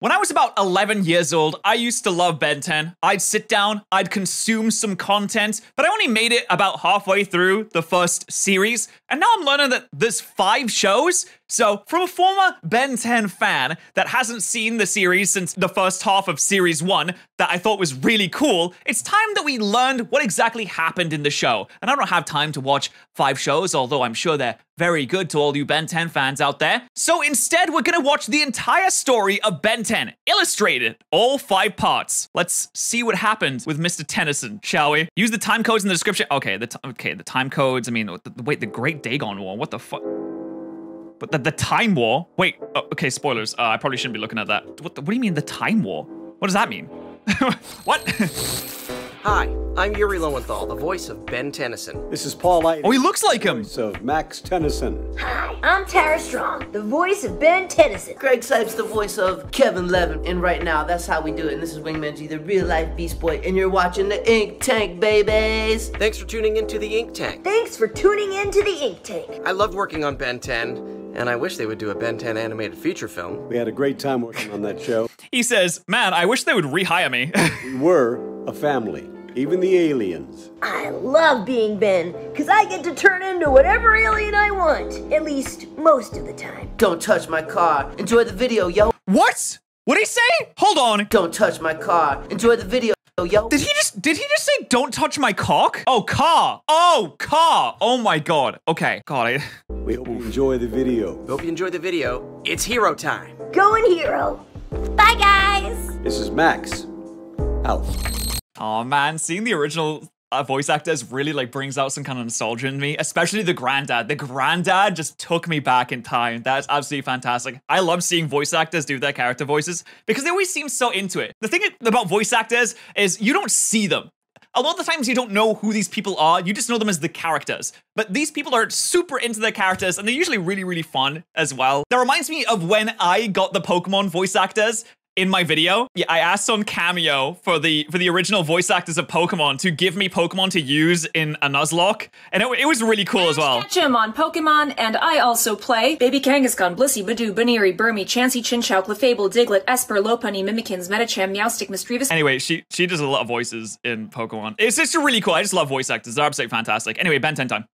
When I was about 11 years old, I used to love Ben 10. I'd sit down, I'd consume some content, but I only made it about halfway through the first series, and now I'm learning that there's 5 shows. So, from a former Ben 10 fan that hasn't seen the series since the first half of Series 1 that I thought was really cool, it's time that we learned what exactly happened in the show. And I don't have time to watch 5 shows, although I'm sure they're very good to all you Ben 10 fans out there. So instead, we're gonna watch the entire story of Ben 10, illustrated, all 5 parts. Let's see what happens with Mr. Tennyson, shall we? Use the time codes in the description. Okay, the time codes. I mean, wait, the Great Dagon War. What the fuck? But the Time War? Wait, okay, spoilers. I probably shouldn't be looking at that. What do you mean, the Time War? What does that mean? What? Hi, I'm Yuri Lowenthal, the voice of Ben Tennyson. This is Paul Light. Oh, he looks like him. Voice of Max Tennyson. Hi, I'm Tara Strong, the voice of Ben Tennyson. Greg Sipes, the voice of Kevin Levin. And right now, that's how we do it. And this is Wingman G, the real-life Beast Boy. And you're watching the Ink Tank, babies. Thanks for tuning into the Ink Tank. Thanks for tuning in to the Ink Tank. I loved working on Ben 10, and I wish they would do a Ben 10 animated feature film. We had a great time working on that show. He says, man, I wish they would rehire me. We were a family, even the aliens. I love being Ben, because I get to turn into whatever alien I want, at least most of the time. Don't touch my car. Enjoy the video, yo. What? What'd he say? Hold on. Don't touch my car. Enjoy the video, yo. Did he just say don't touch my cock? Oh, car. Oh, car. Oh my god. Okay. God, We hope you enjoy the video. Hope you enjoyed the video. It's hero time. Going hero. Bye, guys. This is Max. Out. oh man, seeing the original voice actors really like brings out some kind of nostalgia in me, especially the granddad. The granddad just took me back in time. That's absolutely fantastic. I love seeing voice actors do their character voices because they always seem so into it. The thing about voice actors is you don't see them. A lot of the times you don't know who these people are, you just know them as the characters. But these people are super into their characters and they're usually really, really fun as well. That reminds me of when I got the Pokemon voice actors in my video. Yeah, I asked on Cameo for the original voice actors of Pokemon to give me Pokemon to use in a Nuzlocke, and it was really cool as well. Catch him on Pokemon, and I also play Baby Kangaskhan, Blissey, Badoo, Baneri, Burmy, Chansey, Chinchou, Clefable, Diglett, Esper, Lopunny, Mimikins, Medicham, Meowstic, Misdreavus. Anyway, she does a lot of voices in Pokemon. It's just really cool. I just love voice actors. They're absolutely fantastic. Anyway, Ben 10 time.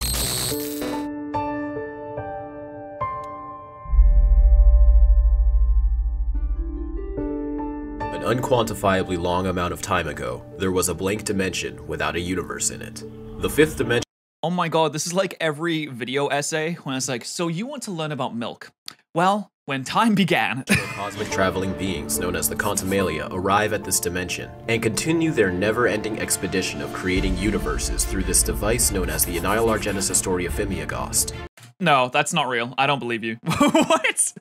An unquantifiably long amount of time ago, there was a blank dimension without a universe in it. The 5th dimension. Oh my god, this is like every video essay when it's like, so you want to learn about milk? Well, when time began. Cosmic traveling beings known as the Contumalia arrive at this dimension and continue their never-ending expedition of creating universes through this device known as the Annihilar Story of Phimiaghost. No, that's not real. I don't believe you. What?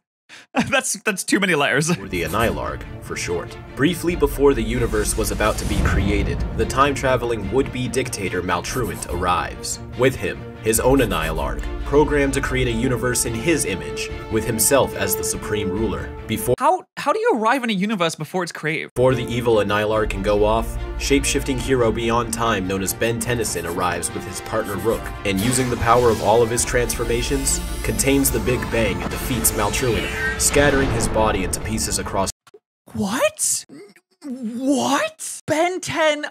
That's too many letters. Or the Annihilarg, for short. Briefly before the universe was about to be created, the time-traveling would-be dictator Maltruant arrives. With him, his own Annihilarg, programmed to create a universe in his image, with himself as the supreme ruler. How do you arrive in a universe before it's created? Before the evil Annihilarg can go off, shape-shifting hero beyond time known as Ben Tennyson arrives with his partner Rook, and using the power of all of his transformations, contains the Big Bang and defeats Maltruant, scattering his body into pieces across. What? What? Ben 10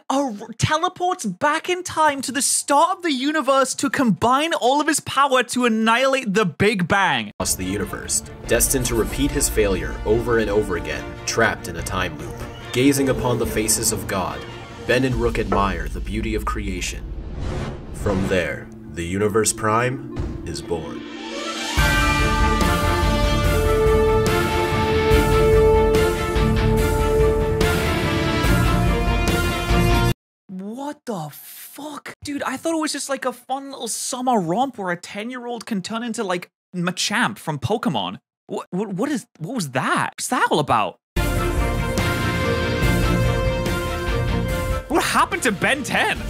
teleports back in time to the start of the universe to combine all of his power to annihilate the Big Bang. Across the universe, destined to repeat his failure over and over again, trapped in a time loop. Gazing upon the faces of God, Ben and Rook admire the beauty of creation. From there, the Universe Prime is born. What the fuck? Dude, I thought it was just like a fun little summer romp where a 10-year-old can turn into like Machamp from Pokemon. What was that? What's that all about? What happened to Ben 10?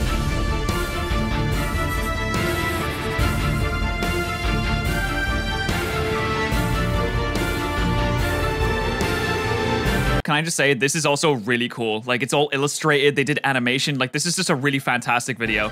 Can I just say, this is also really cool. Like, it's all illustrated, they did animation. Like, this is just a really fantastic video.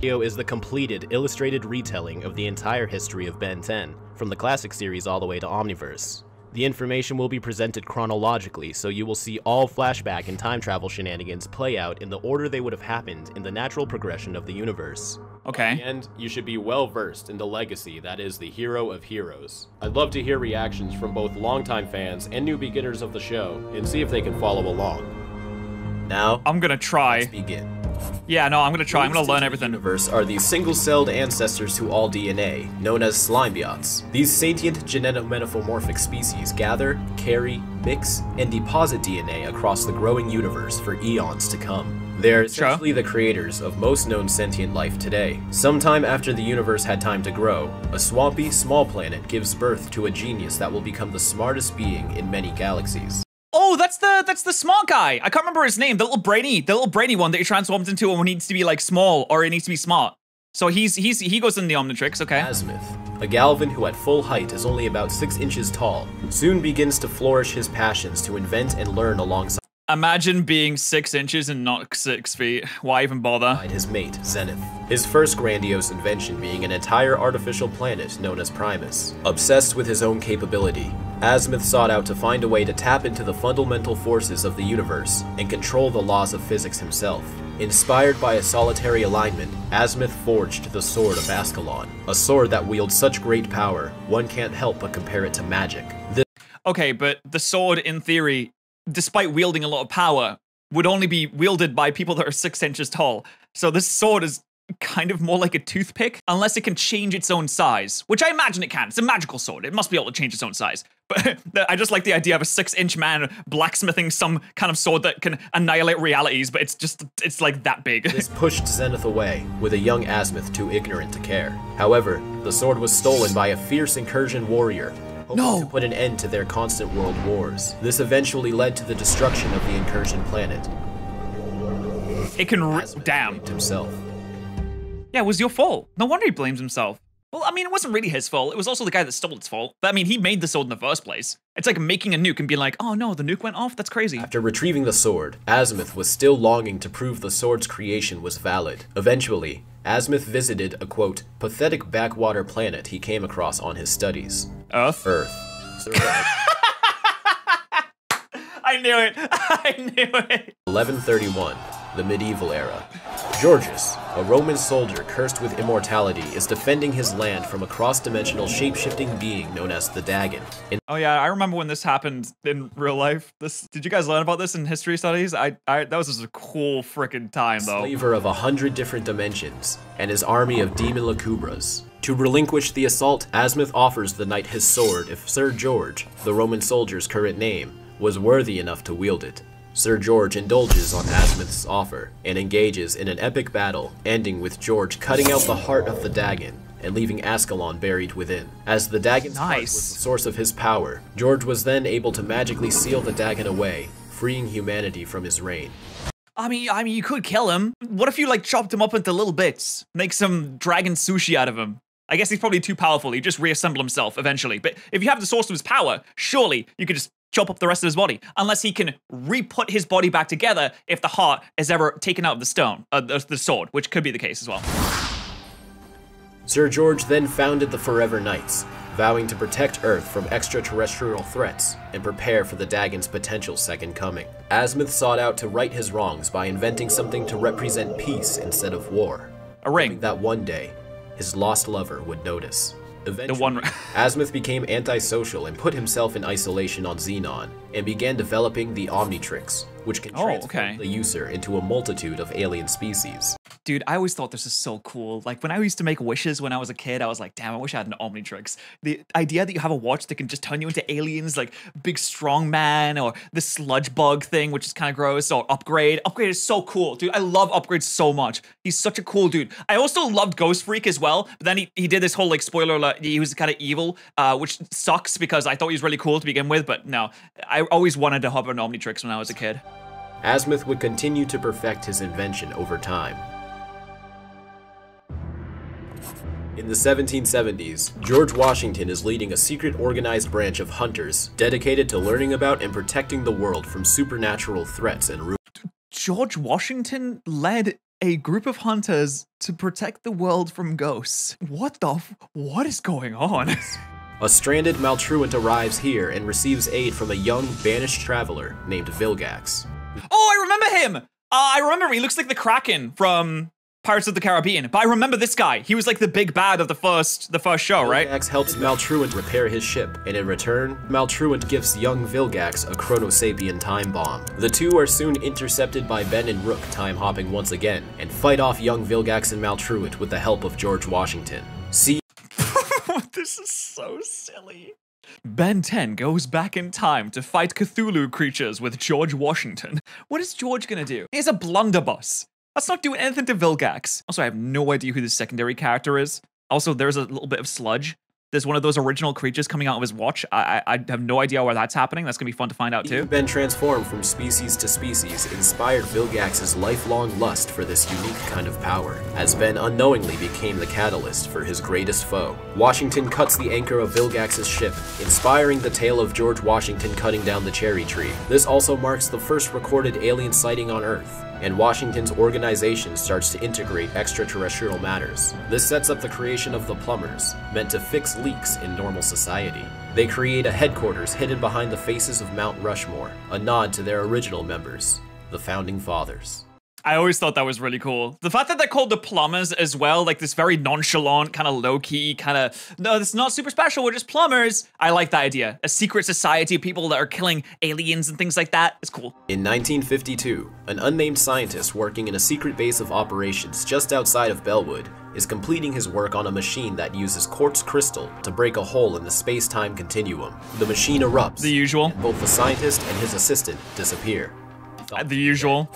Video is the completed, illustrated retelling of the entire history of Ben 10. from the classic series all the way to Omniverse. The information will be presented chronologically, so you will see all flashback and time travel shenanigans play out in the order they would have happened in the natural progression of the universe. Okay. And you should be well versed in the legacy that is the hero of heroes. I'd love to hear reactions from both longtime fans and new beginners of the show, and see if they can follow along. Now, I'm gonna try. Let's begin. Yeah, no, I'm gonna try. I'm gonna learn everything. In the universe are the single-celled ancestors to all DNA, known as slimebiots. These sentient genetomorphic species gather, carry, mix, and deposit DNA across the growing universe for eons to come. They're essentially the creators of most known sentient life today. Sometime after the universe had time to grow, a swampy, small planet gives birth to a genius that will become the smartest being in many galaxies. Oh, that's the smart guy. I can't remember his name. The little brainy one that he transforms into when he needs to be like small or he needs to be smart. So he goes in the Omnitrix, okay. Azimuth, a Galvan who at full height is only about 6 inches tall, soon begins to flourish his passions to invent and learn alongside. Imagine being 6 inches and not 6 feet. Why even bother? His mate, Zenith. His first grandiose invention being an entire artificial planet known as Primus. Obsessed with his own capability, Azimuth sought out to find a way to tap into the fundamental forces of the universe and control the laws of physics himself. Inspired by a solitary alignment, Azimuth forged the Sword of Ascalon, a sword that wields such great power, one can't help but compare it to magic. Okay, but the sword, in theory, despite wielding a lot of power, would only be wielded by people that are 6 inches tall. So this sword is kind of more like a toothpick, unless it can change its own size, which I imagine it can. It's a magical sword. It must be able to change its own size. But I just like the idea of a 6-inch man blacksmithing some kind of sword that can annihilate realities, but it's like that big. This pushed Zenith away, with a young Azimuth too ignorant to care. However, the sword was stolen by a fierce incursion warrior, hoping to put an end to their constant world wars. This eventually led to the destruction of the incursion planet. It can damn himself. Yeah, it was your fault. No wonder he blames himself. Well, I mean, it wasn't really his fault. It was also the guy that stole its fault. But I mean, he made the sword in the first place. It's like making a nuke and being like, oh no, the nuke went off? That's crazy. After retrieving the sword, Azimuth was still longing to prove the sword's creation was valid. Eventually, Azimuth visited a, quote, pathetic backwater planet he came across on his studies. Earth? Earth. I knew it. I knew it. 1131, the medieval era. Georgius, a Roman soldier cursed with immortality, is defending his land from a cross-dimensional shape-shifting being known as the Dagon. Oh yeah, I remember when this happened in real life. Did you guys learn about this in history studies? That was just a cool freaking time though. Slaver of 100 different dimensions, and his army of demon lacubras. To relinquish the assault, Azimuth offers the knight his sword if Sir George, the Roman soldier's current name, was worthy enough to wield it. Sir George indulges on Azimuth's offer and engages in an epic battle, ending with George cutting out the heart of the Dagon and leaving Ascalon buried within. As the Dagon's heart was the source of his power, George was then able to magically seal the Dagon away, freeing humanity from his reign. I mean, you could kill him. What if you like chopped him up into little bits, make some dragon sushi out of him? I guess he's probably too powerful. He'd just reassemble himself eventually. But if you have the source of his power, surely you could just chop up the rest of his body. Unless he can re-put his body back together if the heart is ever taken out of the stone, the sword, which could be the case as well. Sir George then founded the Forever Knights, vowing to protect Earth from extraterrestrial threats and prepare for the Dagon's potential second coming. Azimuth sought out to right his wrongs by inventing something to represent peace instead of war. A ring. That one day, his lost lover would notice. Eventually, Azimuth became antisocial and put himself in isolation on Xenon, and began developing the Omnitrix, which can transform the user into a multitude of alien species. Dude, I always thought this was so cool. Like, when I used to make wishes when I was a kid, I was like, damn, I wish I had an Omnitrix. The idea that you have a watch that can just turn you into aliens, like Big Strong Man, or the Sludge Bug thing, which is kind of gross, or Upgrade. Upgrade is so cool, dude. I love Upgrade so much. He's such a cool dude. I also loved Ghost Freak as well, but then he did this whole, like, spoiler alert, he was kind of evil, which sucks because I thought he was really cool to begin with, but no. I always wanted to have an Omnitrix when I was a kid. Azimuth would continue to perfect his invention over time. In the 1770s, George Washington is leading a secret organized branch of hunters dedicated to learning about and protecting the world from supernatural threats and rumors. George Washington led a group of hunters to protect the world from ghosts. What is going on? A stranded Maltruant arrives here and receives aid from a young, banished traveler named Vilgax. Oh, I remember him! I remember him. He looks like the Kraken from Pirates of the Caribbean, but I remember this guy. He was like the big bad of the first show, right? Vilgax helps Maltruant repair his ship, and in return, Maltruant gives young Vilgax a Chronosapien time bomb. The two are soon intercepted by Ben and Rook time-hopping once again, and fight off young Vilgax and Maltruant with the help of George Washington. This is so silly. Ben 10 goes back in time to fight Cthulhu creatures with George Washington. What is George gonna do? He has a blunderbuss. That's not doing anything to Vilgax. Also, I have no idea who the secondary character is. Also, there's a little bit of sludge. There's one of those original creatures coming out of his watch. I have no idea where that's happening. That's gonna be fun to find out too. Ben transformed from species to species inspired Vilgax's lifelong lust for this unique kind of power, as Ben unknowingly became the catalyst for his greatest foe. Washington cuts the anchor of Vilgax's ship, inspiring the tale of George Washington cutting down the cherry tree. This also marks the first recorded alien sighting on Earth, and Washington's organization starts to integrate extraterrestrial matters. This sets up the creation of the Plumbers, meant to fix leaks in normal society. They create a headquarters hidden behind the faces of Mount Rushmore, a nod to their original members, the Founding Fathers. I always thought that was really cool. The fact that they're called the Plumbers as well, like this very nonchalant, kind of low-key, kind of, no, this is not super special, we're just plumbers. I like that idea. A secret society of people that are killing aliens and things like that. It's cool. In 1952, an unnamed scientist working in a secret base of operations just outside of Bellwood is completing his work on a machine that uses quartz crystal to break a hole in the space-time continuum. The machine erupts. The usual. And both the scientist and his assistant disappear. The usual.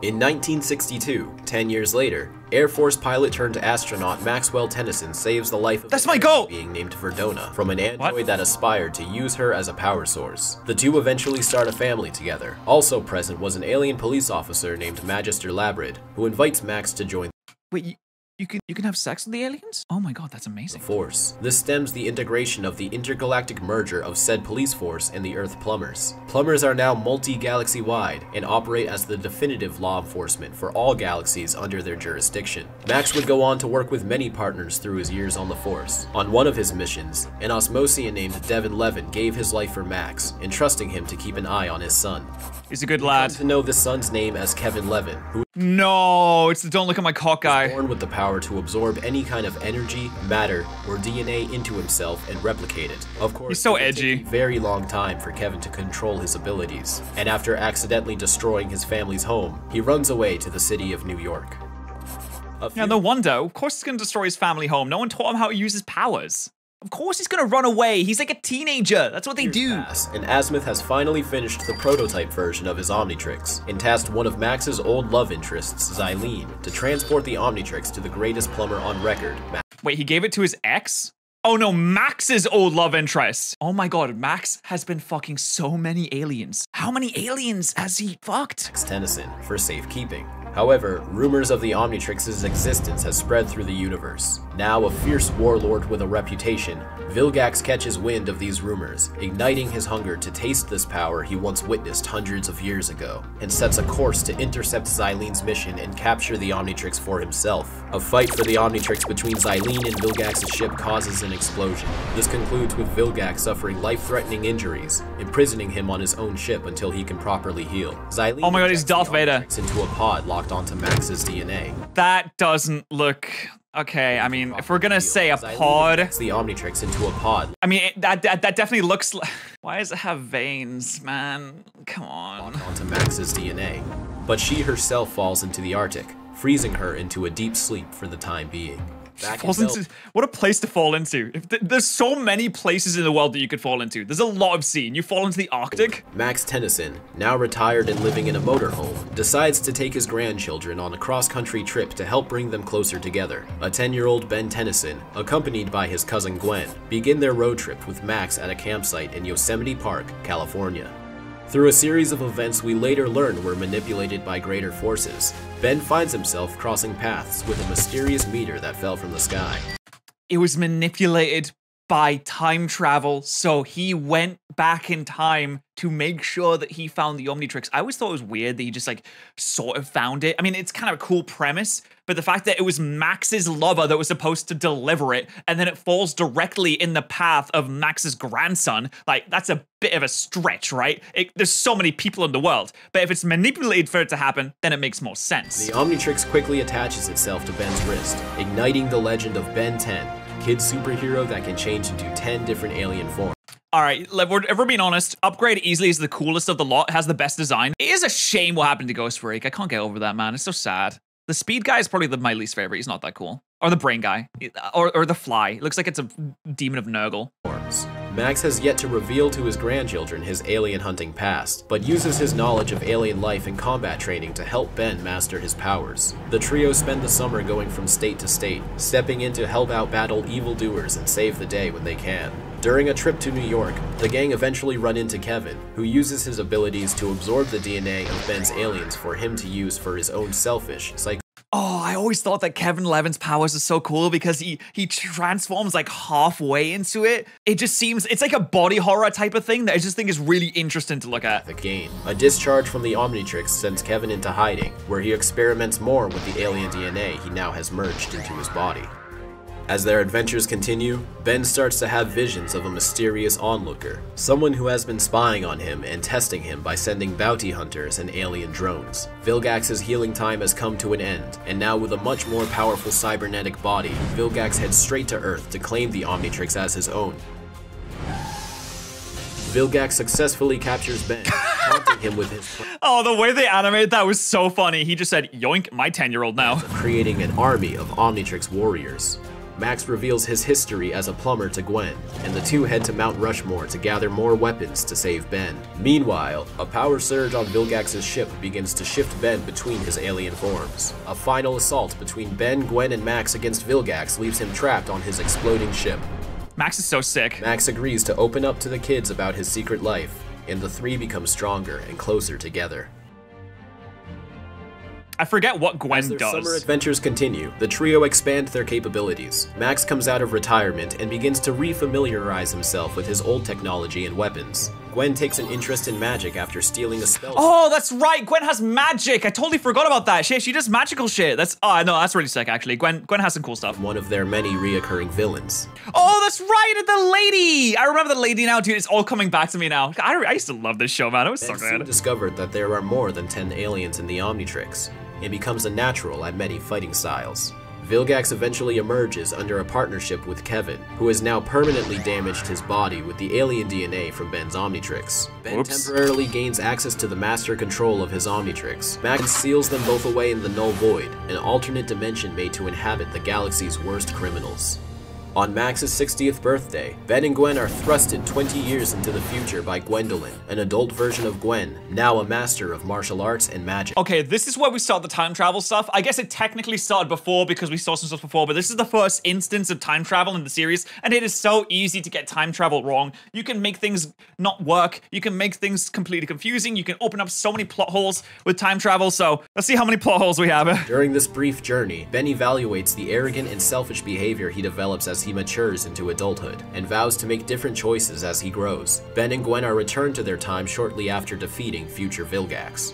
In 1962, 10 years later, Air Force pilot turned astronaut Maxwell Tennyson saves the life of That's my goal! being named Verdona from an android that aspired to use her as a power source. The two eventually start a family together. Also present was an alien police officer named Magister Labrid, who invites Max to join Wait, you can have sex with the aliens? Oh my god, that's amazing. the Force. This stems the integration of the intergalactic merger of said police force and the Earth Plumbers. Plumbers are now multi-galaxy wide and operate as the definitive law enforcement for all galaxies under their jurisdiction. Max would go on to work with many partners through his years on the Force. On one of his missions, an Osmosian named Devin Levin gave his life for Max, entrusting him to keep an eye on his son. He's a good lad. To know this son's name as Kevin Levin, who No, it's the don't look at my cock guy. born with the power to absorb any kind of energy, matter, or DNA into himself and replicate it. Of course, He's so it would edgy. take a very long time for Kevin to control his abilities, and after accidentally destroying his family's home, he runs away to the city of New York. Yeah, no wonder. Of course he's gonna destroy his family home. No one taught him how to use his powers. Of course he's gonna run away. He's like a teenager. That's what they do. And Azimuth has finally finished the prototype version of his Omnitrix, and tasked one of Max's old love interests, Xylene, to transport the Omnitrix to the greatest plumber on record, Wait, he gave it to his ex? Oh no, Max's old love interest. Oh my god, Max has been fucking so many aliens. How many aliens has he fucked? Max Tennyson, for safekeeping. However, rumors of the Omnitrix's existence has spread through the universe. Now a fierce warlord with a reputation, Vilgax catches wind of these rumors, igniting his hunger to taste this power he once witnessed hundreds of years ago, and sets a course to intercept Xylene's mission and capture the Omnitrix for himself. A fight for the Omnitrix between Xylene and Vilgax's ship causes an explosion. This concludes with Vilgax suffering life-threatening injuries, imprisoning him on his own ship until he can properly heal. Xylene Oh my god, he's injects Darth the Vader. Omnitrix into a pod locked onto Max's DNA. That doesn't look... Okay, I mean, if we're gonna say a pod... Injects the Omnitrix into a pod. I mean, that definitely looks like... Why does it have veins, man? Come on. Onto Max's DNA. But she herself falls into the Arctic, freezing her into a deep sleep for the time being. What a place to fall into. There's so many places in the world that you could fall into. There's a lot of sea, and you fall into the Arctic? Max Tennyson, now retired and living in a motorhome, decides to take his grandchildren on a cross-country trip to help bring them closer together. A 10-year-old Ben Tennyson, accompanied by his cousin Gwen, begin their road trip with Max at a campsite in Yosemite Park, California. Through a series of events we later learn were manipulated by greater forces, Ben finds himself crossing paths with a mysterious meteor that fell from the sky. It was manipulated by time travel, so he went back in time to make sure that he found the Omnitrix. I always thought it was weird that he just like sort of found it. I mean, it's kind of a cool premise, but the fact that it was Max's lover that was supposed to deliver it, and then it falls directly in the path of Max's grandson, like that's a bit of a stretch, right? There's so many people in the world, but if it's manipulated for it to happen, then it makes more sense. The Omnitrix quickly attaches itself to Ben's wrist, igniting the legend of Ben 10. Kid superhero that can change into 10 different alien forms. All right, if we're being honest, Upgrade easily is the coolest of the lot, has the best design. It is a shame what happened to Ghost Freak. I can't get over that, man. It's so sad. The Speed guy is probably my least favorite. He's not that cool. Or the Brain guy. Or the Fly. It looks like it's a demon of Nurgle. Max has yet to reveal to his grandchildren his alien hunting past, but uses his knowledge of alien life and combat training to help Ben master his powers. The trio spend the summer going from state to state, stepping in to help out battle evildoers and save the day when they can. During a trip to New York, the gang eventually run into Kevin, who uses his abilities to absorb the DNA of Ben's aliens for him to use for his own selfish, Oh, I always thought that Kevin 11's powers are so cool because he transforms like halfway into it. It just seems, it's like a body horror type of thing that I just think is really interesting to look at. The gain. A discharge from the Omnitrix sends Kevin into hiding, where he experiments more with the alien DNA he now has merged into his body. As their adventures continue, Ben starts to have visions of a mysterious onlooker, someone who has been spying on him and testing him by sending bounty hunters and alien drones. Vilgax's healing time has come to an end, and now with a much more powerful cybernetic body, Vilgax heads straight to Earth to claim the Omnitrix as his own. Vilgax successfully captures Ben, taunting him with his Oh, the way they animated that was so funny. He just said, yoink, my 10-year-old now. Creating an army of Omnitrix warriors. Max reveals his history as a plumber to Gwen, and the two head to Mount Rushmore to gather more weapons to save Ben. Meanwhile, a power surge on Vilgax's ship begins to shift Ben between his alien forms. A final assault between Ben, Gwen, and Max against Vilgax leaves him trapped on his exploding ship. Max is so sick. Max agrees to open up to the kids about his secret life, and the three become stronger and closer together. I forget what Gwen As their does. summer adventures continue, the trio expand their capabilities. Max comes out of retirement and begins to re-familiarize himself with his old technology and weapons. Gwen takes an interest in magic after stealing a spell. Oh, that's right. Gwen has magic. I totally forgot about that. She does magical shit. Oh, no, that's really sick, actually. Gwen has some cool stuff. One of their many reoccurring villains. Oh, that's right. The lady. I remember the lady now, dude. It's all coming back to me now. I used to love this show, man. It was so Ben soon good. discovered that there are more than 10 aliens in the Omnitrix, and becomes a natural at many fighting styles. Vilgax eventually emerges under a partnership with Kevin, who has now permanently damaged his body with the alien DNA from Ben's Omnitrix. Ben temporarily gains access to the master control of his Omnitrix. Max seals them both away in the Null Void, an alternate dimension made to inhabit the galaxy's worst criminals. On Max's 60th birthday, Ben and Gwen are thrusted 20 years into the future by Gwendolyn, an adult version of Gwen, now a master of martial arts and magic. Okay, this is where we start the time travel stuff. I guess it technically started before because we saw some stuff before, but this is the first instance of time travel in the series, and it is so easy to get time travel wrong. You can make things not work. You can make things completely confusing. You can open up so many plot holes with time travel, so let's see how many plot holes we have. During this brief journey, Ben evaluates the arrogant and selfish behavior he develops as he matures into adulthood, and vows to make different choices as he grows. Ben and Gwen are returned to their time shortly after defeating future Vilgax.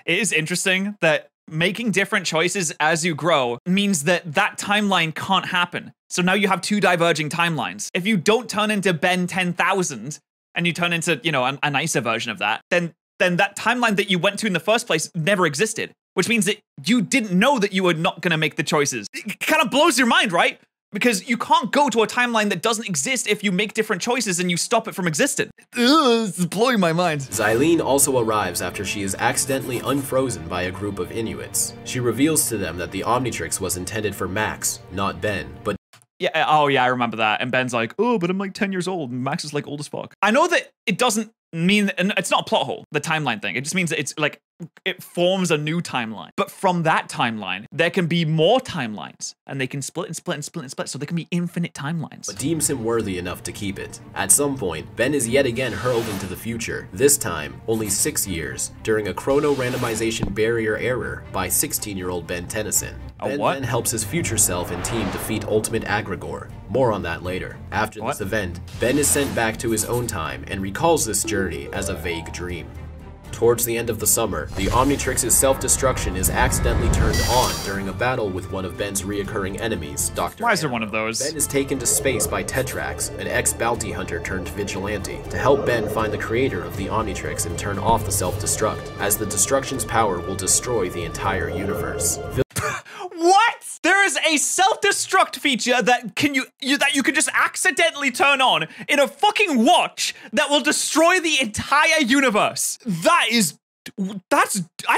It is interesting that making different choices as you grow means that that timeline can't happen. So now you have two diverging timelines. If you don't turn into Ben 10,000 and you turn into, you know, a nicer version of that, then that timeline that you went to in the first place never existed, which means that you didn't know that you were not going to make the choices. It kind of blows your mind, right? Because you can't go to a timeline that doesn't exist if you make different choices and you stop it from existing. Ugh, it's blowing my mind. Xylene also arrives after she is accidentally unfrozen by a group of Inuits. She reveals to them that the Omnitrix was intended for Max, not Ben, but yeah, oh yeah, I remember that. And Ben's like, oh, but I'm like 10 years old, and Max is like old as fuck. I know that it doesn't mean, and it's not a plot hole, the timeline thing. It just means that it's like, it forms a new timeline. But from that timeline, there can be more timelines, and they can split and split and split and split, so there can be infinite timelines. but deems him worthy enough to keep it. At some point, Ben is yet again hurled into the future, this time only 6 years, during a chrono-randomization barrier error by 16-year-old Ben Tennyson. Ben what? then helps his future self and team defeat Ultimate Agrigor. More on that later. After this event, Ben is sent back to his own time and recalls this journey as a vague dream. Towards the end of the summer, the Omnitrix's self-destruction is accidentally turned on during a battle with one of Ben's reoccurring enemies, Dr. Why is there one of those? Ben is taken to space by Patterrz, an ex-bounty hunter turned vigilante, to help Ben find the creator of the Omnitrix and turn off the self-destruct, as the destruction's power will destroy the entire universe. What? There is a self-destruct feature that you can just accidentally turn on in a fucking watch that will destroy the entire universe. I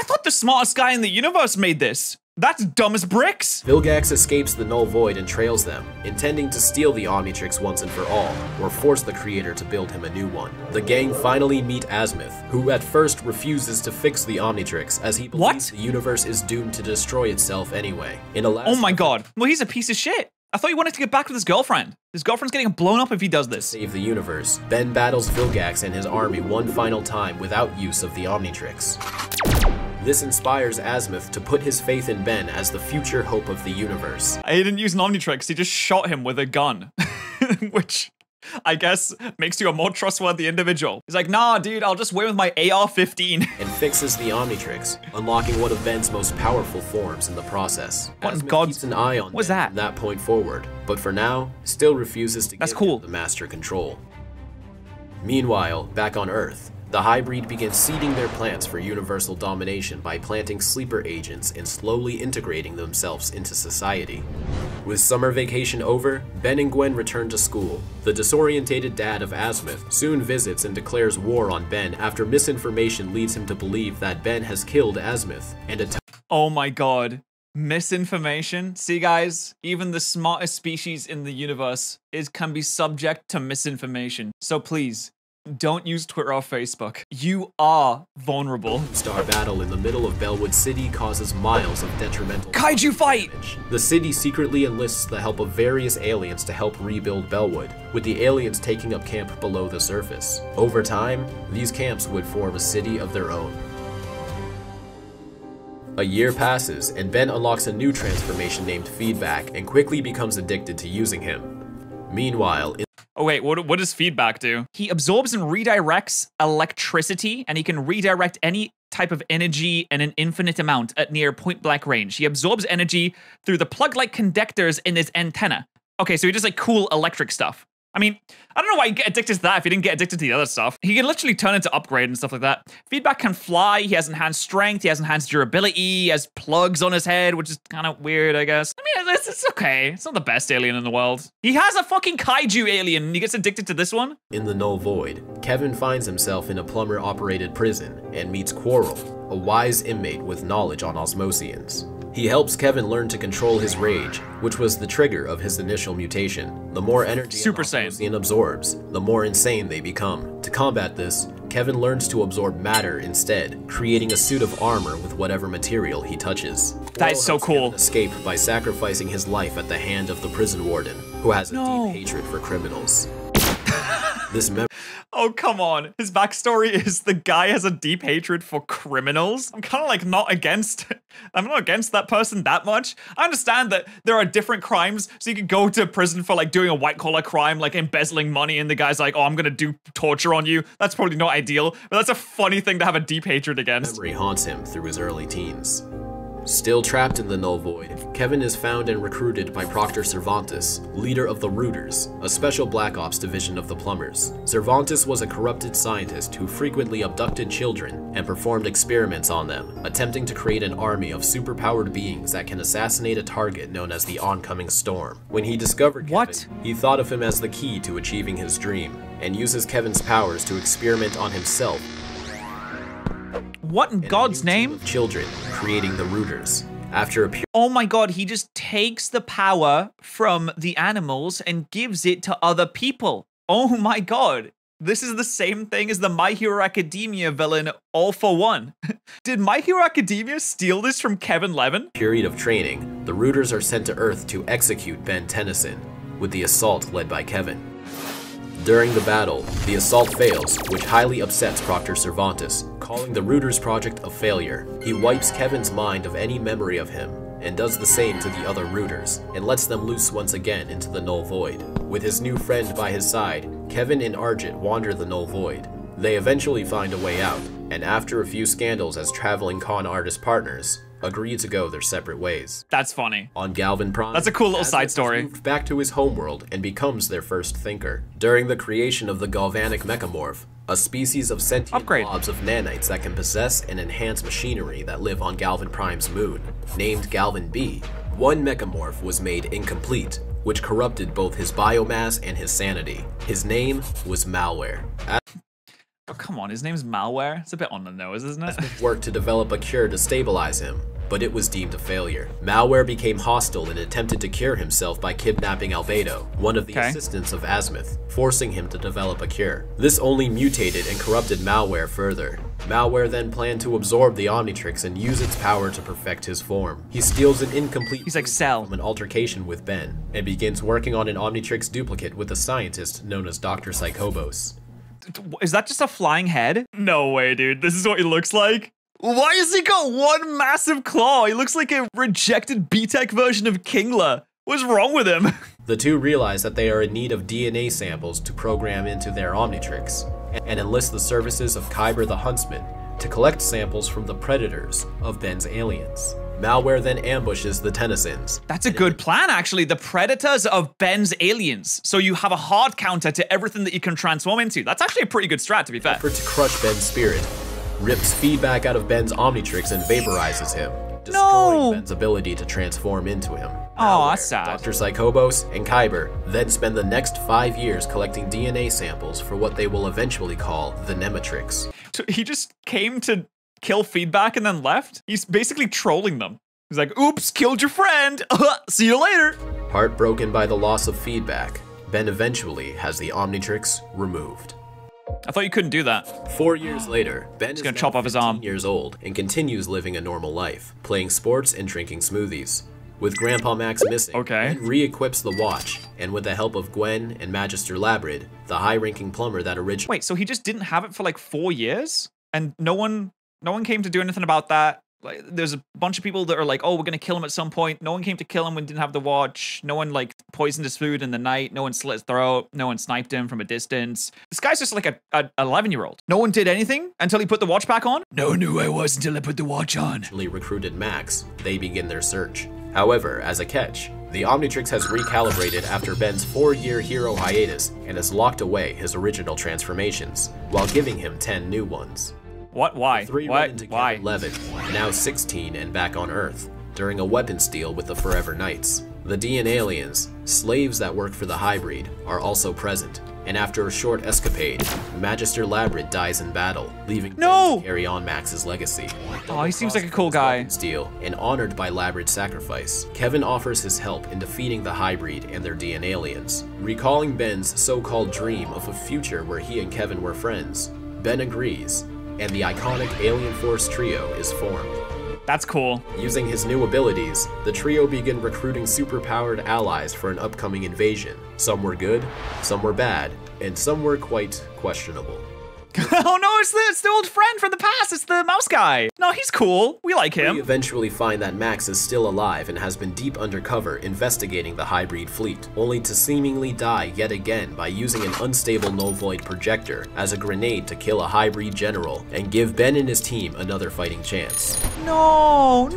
thought the smartest guy in the universe made this. That's dumb as bricks. Vilgax escapes the Null Void and trails them, intending to steal the Omnitrix once and for all, or force the creator to build him a new one. The gang finally meet Azimuth, who at first refuses to fix the Omnitrix as he believes the universe is doomed to destroy itself anyway. In a last oh my god. Well, he's a piece of shit. I thought he wanted to get back with his girlfriend. His girlfriend's getting blown up if he does this. Save the universe. Ben battles Vilgax and his army one final time without use of the Omnitrix. This inspires Azimuth to put his faith in Ben as the future hope of the universe. He didn't use an Omnitrix, he just shot him with a gun. Which, I guess, makes you a more trustworthy individual. He's like, nah, dude, I'll just win with my AR-15. And fixes the Omnitrix, unlocking one of Ben's most powerful forms in the process. What in Azimuth God's... keeps an eye on What's Ben that? from that point forward, but for now, still refuses to give him the master control. Meanwhile, back on Earth, the hybrid begins seeding their plans for universal domination by planting sleeper agents and slowly integrating themselves into society. With summer vacation over, Ben and Gwen return to school. The disorientated dad of Azimuth soon visits and declares war on Ben after misinformation leads him to believe that Ben has killed Azimuth and oh my god. Misinformation. See guys, even the smartest species in the universe can be subject to misinformation. So please, don't use Twitter or Facebook. You are vulnerable. Star battle in the middle of Bellwood City causes miles of detrimental kaiju fight! damage. The city secretly enlists the help of various aliens to help rebuild Bellwood, with the aliens taking up camp below the surface. Over time, these camps would form a city of their own. A year passes, and Ben unlocks a new transformation named Feedback and quickly becomes addicted to using him. Meanwhile, oh wait, what does Feedback do? He absorbs and redirects electricity, and he can redirect any type of energy in an infinite amount at near point-blank range. He absorbs energy through the plug-like conductors in his antenna. Okay, so he does like cool electric stuff. I mean, I don't know why you get addicted to that if you didn't get addicted to the other stuff. He can literally turn into Upgrade and stuff like that. Feedback can fly, he has enhanced strength, he has enhanced durability, he has plugs on his head, which is kind of weird, I guess. I mean, it's okay. It's not the best alien in the world. He has a fucking kaiju alien and he gets addicted to this one? In the Null Void, Kevin finds himself in a plumber-operated prison and meets Quarrel, a wise inmate with knowledge on Osmosians. He helps Kevin learn to control his rage, which was the trigger of his initial mutation. The more energy Super an Saiyan Osmosian absorbs, the more insane they become. To combat this, Kevin learns to absorb matter instead, creating a suit of armor with whatever material he touches. That is so cool. Kevin escape by sacrificing his life at the hand of the prison warden, who has a deep hatred for criminals. Oh, come on. His backstory is the guy has a deep hatred for criminals. I'm kind of like I'm not against that person that much. I understand that there are different crimes, so you could go to prison for like doing a white collar crime, like embezzling money, and the guy's like, oh, I'm gonna do torture on you. That's probably not ideal, but that's a funny thing to have a deep hatred against. Memory haunts him through his early teens. Still trapped in the Null Void, Kevin is found and recruited by Proctor Cervantes, leader of the Rooters, a special Black Ops division of the Plumbers. Cervantes was a corrupted scientist who frequently abducted children and performed experiments on them, attempting to create an army of superpowered beings that can assassinate a target known as the Oncoming Storm. When he discovered Kevin, he thought of him as the key to achieving his dream, and uses Kevin's powers to experiment on himself. What in God's name? Children, creating the Rooters. After a oh my god, he just takes the power from the animals and gives it to other people. Oh my god. This is the same thing as the My Hero Academia villain All For One. Did My Hero Academia steal this from Kevin Levin? Period of training, the Rooters are sent to Earth to execute Ben Tennyson, with the assault led by Kevin. During the battle, the assault fails, which highly upsets Proctor Cervantes, calling the Rooters project a failure. He wipes Kevin's mind of any memory of him, and does the same to the other rooters, and lets them loose once again into the Null Void. With his new friend by his side, Kevin and Argent wander the Null Void. They eventually find a way out, and after a few scandals as traveling con artist partners, agree to go their separate ways. That's funny. On Galvin Prime, that's a cool little side Azimuth story. Moves back to his homeworld and becomes their first thinker. During the creation of the Galvanic Mechamorph, a species of sentient blobs of nanites that can possess and enhance machinery that live on Galvin Prime's moon, named Galvin B, one Mechamorph was made incomplete, which corrupted both his biomass and his sanity. His name was Malware. Oh, come on, his name's Malware? It's a bit on the nose, isn't it? Worked to develop a cure to stabilize him, but it was deemed a failure. Malware became hostile and attempted to cure himself by kidnapping Albedo, one of the assistants of Azimuth, forcing him to develop a cure. This only mutated and corrupted Malware further. Malware then planned to absorb the Omnitrix and use its power to perfect his form. He steals an incomplete from an altercation with Ben, and begins working on an Omnitrix duplicate with a scientist known as Dr. Psychobos. Is that just a flying head? No way, dude. This is what he looks like? Why has he got one massive claw? He looks like a rejected B-Tech version of Kingler. What's wrong with him? The two realize that they are in need of DNA samples to program into their Omnitrix, and enlist the services of Kyber the Huntsman to collect samples from the predators of Ben's aliens. Malware then ambushes the Tennysons. That's a good plan, actually. The predators of Ben's aliens. So you have a hard counter to everything that you can transform into. That's actually a pretty good strat, to be fair. To crush Ben's spirit, rips feedback out of Ben's Omnitrix and vaporizes him, destroying Ben's ability to transform into him. Oh, that's sad. Dr. Psychobos and Kyber then spend the next 5 years collecting DNA samples for what they will eventually call the Nematrix. So he just came to kill feedback and then left? He's basically trolling them. He's like, oops, killed your friend. See you later. Heartbroken by the loss of feedback, Ben eventually has the Omnitrix removed. I thought you couldn't do that. 4 years later, Ben is gonna chop off his arm. years old and continues living a normal life, playing sports and drinking smoothies. With Grandpa Max missing, Ben re-equips the watch, and with the help of Gwen and Magister Labrid, the high-ranking plumber that originally— Wait, so he just didn't have it for like 4 years? And no one came to do anything about that? Like, there's a bunch of people that are like, oh, we're gonna kill him at some point. No one came to kill him when he didn't have the watch. No one like poisoned his food in the night. No one slit his throat. No one sniped him from a distance. This guy's just like a 11-year-old. No one did anything until he put the watch back on? No one knew who I was until I put the watch on. Recruited Max, they begin their search. However, as a catch, the Omnitrix has recalibrated after Ben's 4-year hero hiatus and has locked away his original transformations, while giving him 10 new ones. What? Why? Why? 11, now 16 and back on Earth, during a weapons deal with the Forever Knights. The Dean aliens, slaves that work for the Hybrid, are also present, and after a short escapade, Magister Labrid dies in battle, leaving Ben to carry on Max's legacy. Oh, he seems like a cool guy. Deal, and honored by Labrid's sacrifice, Kevin offers his help in defeating the Hybrid and their Dean aliens. Recalling Ben's so-called dream of a future where he and Kevin were friends, Ben agrees, and the iconic Alien Force trio is formed. That's cool. Using his new abilities, the trio begin recruiting superpowered allies for an upcoming invasion. Some were good, some were bad, and some were quite questionable. Oh no, it's the old friend from the past. It's the mouse guy. No, he's cool. We like him. We eventually find that Max is still alive and has been deep undercover investigating the Hybrid fleet, only to seemingly die yet again by using an unstable null void projector as a grenade to kill a Hybrid general and give Ben and his team another fighting chance. No,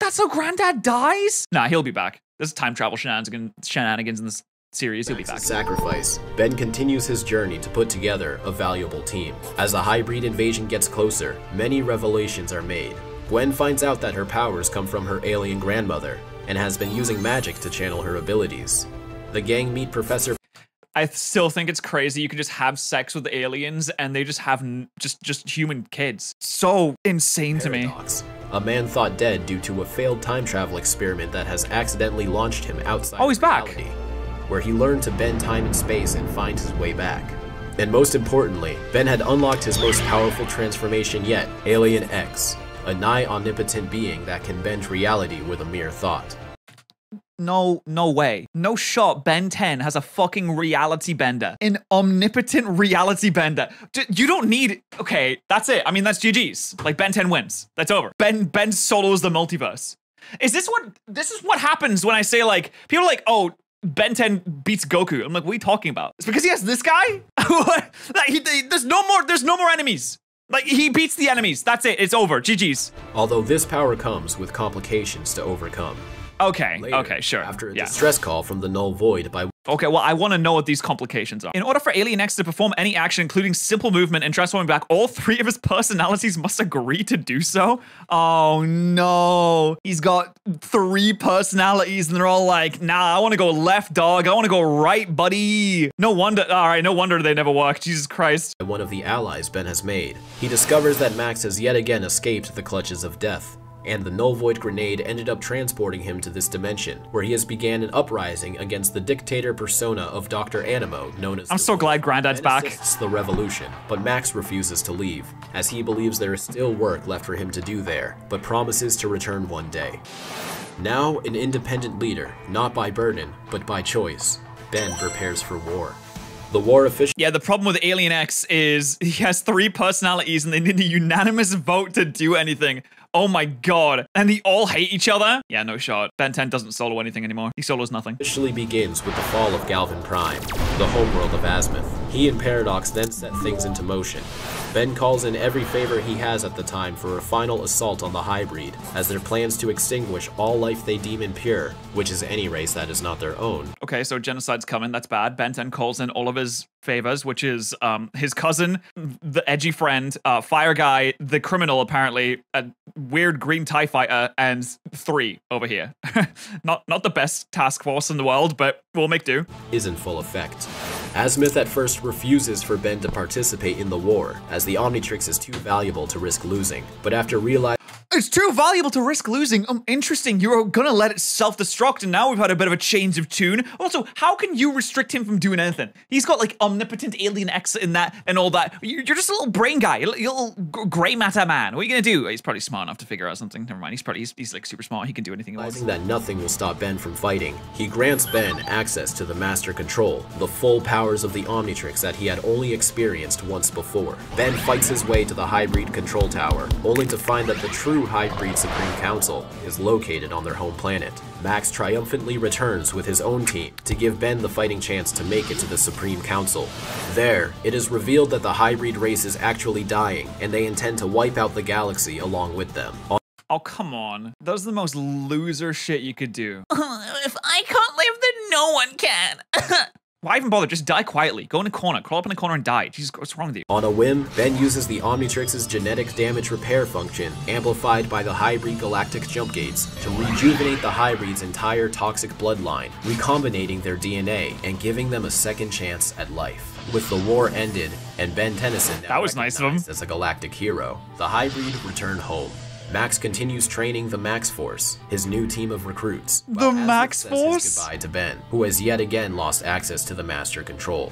that's how Granddad dies? Nah, he'll be back. There's time travel shenanigans in this series. He'll be back. Sacrifice. Ben continues his journey to put together a valuable team. As the Hybrid invasion gets closer, many revelations are made. Gwen finds out that her powers come from her alien grandmother, and has been using magic to channel her abilities. The gang meet Professor— I still think it's crazy you could just have sex with aliens and they just have just human kids. So insane to me. A man thought dead due to a failed time travel experiment that has accidentally launched him outside he's reality, back. Where he learned to bend time and space and find his way back. And most importantly, Ben had unlocked his most powerful transformation yet, Alien X, a nigh omnipotent being that can bend reality with a mere thought. no way. No shot Ben 10 has a fucking reality bender. An omnipotent reality bender. You don't need, okay, that's it. I mean, that's GG's. Like, Ben 10 wins. That's over. Ben solos the multiverse. Is this what happens when I say, like, people are like, oh, Ben 10 beats Goku. I'm like, what are you talking about? It's because he has this guy? There's no more enemies. Like, he beats the enemies. That's it. It's over. GG's. Although this power comes with complications to overcome. Okay, Later, okay, sure. After a distress call from the Null Void by... Okay, well, I want to know what these complications are. In order for Alien X to perform any action, including simple movement and transforming back, all 3 of his personalities must agree to do so? Oh, no. He's got 3 personalities, and they're all like, nah, I want to go left, dog. I want to go right, buddy. No wonder, all right, no wonder they never work. Jesus Christ. One of the allies Ben has made. He discovers that Max has yet again escaped the clutches of death, and the Null Void grenade ended up transporting him to this dimension, where he has began an uprising against the dictator persona of Dr. Animo, known as... I'm so glad Granddad's back. Assists the revolution, but Max refuses to leave, as he believes there is still work left for him to do there, but promises to return one day. Now an independent leader, not by burden, but by choice, Ben prepares for war. The war officially... Yeah, the problem with Alien X is he has 3 personalities and they need a unanimous vote to do anything. Oh my god. And they all hate each other? Yeah, no shot. Ben 10 doesn't solo anything anymore. He solos nothing. Officially begins with the fall of Galvin Prime, the homeworld of Azimuth. He and Paradox then set things into motion. Ben calls in every favor he has at the time for a final assault on the hybrid, as their plans to extinguish all life they deem impure, which is any race that is not their own. Okay, so genocide's coming. That's bad. Ben 10 calls in all of his favors, which is his cousin, the edgy friend, Fire Guy, the criminal apparently, a weird green TIE fighter, and 3 over here. not the best task force in the world, but we'll make do. Is in full effect. Azimuth at first refuses for Ben to participate in the war, as the Omnitrix is too valuable to risk losing, but after realizing it's too valuable to risk losing. Interesting. You were gonna let it self-destruct, and now we've had a bit of a change of tune. Also, how can you restrict him from doing anything? He's got like omnipotent Alien X in that and all that. You're just a little brain guy, a little gray matter man. What are you gonna do? He's probably smart enough to figure out something. Never mind. He's like super smart. He can do anything he wants. Realizing that nothing will stop Ben from fighting, he grants Ben access to the Master Control, the full powers of the Omnitrix that he had only experienced once before. Ben fights his way to the Hybrid Control Tower, only to find that the true Hybrid Supreme Council is located on their home planet. Max triumphantly returns with his own team to give Ben the fighting chance to make it to the Supreme Council. There, it is revealed that the hybrid race is actually dying, and they intend to wipe out the galaxy along with them. Oh, come on. That was the most loser shit you could do. If I can't live, then no one can. Why even bother? Just die quietly. Go in a corner. Crawl up in a corner and die. Jesus, what's wrong with you? On a whim, Ben uses the Omnitrix's genetic damage repair function, amplified by the hybrid galactic jump gates, to rejuvenate the hybrid's entire toxic bloodline, recombinating their DNA and giving them a second chance at life. With the war ended, and Ben Tennyson now that was nice of him. As a galactic hero, the hybrid return home. Max continues training the Max Force, his new team of recruits. The Max Force? Says goodbye to Ben, who has yet again lost access to the Master Control.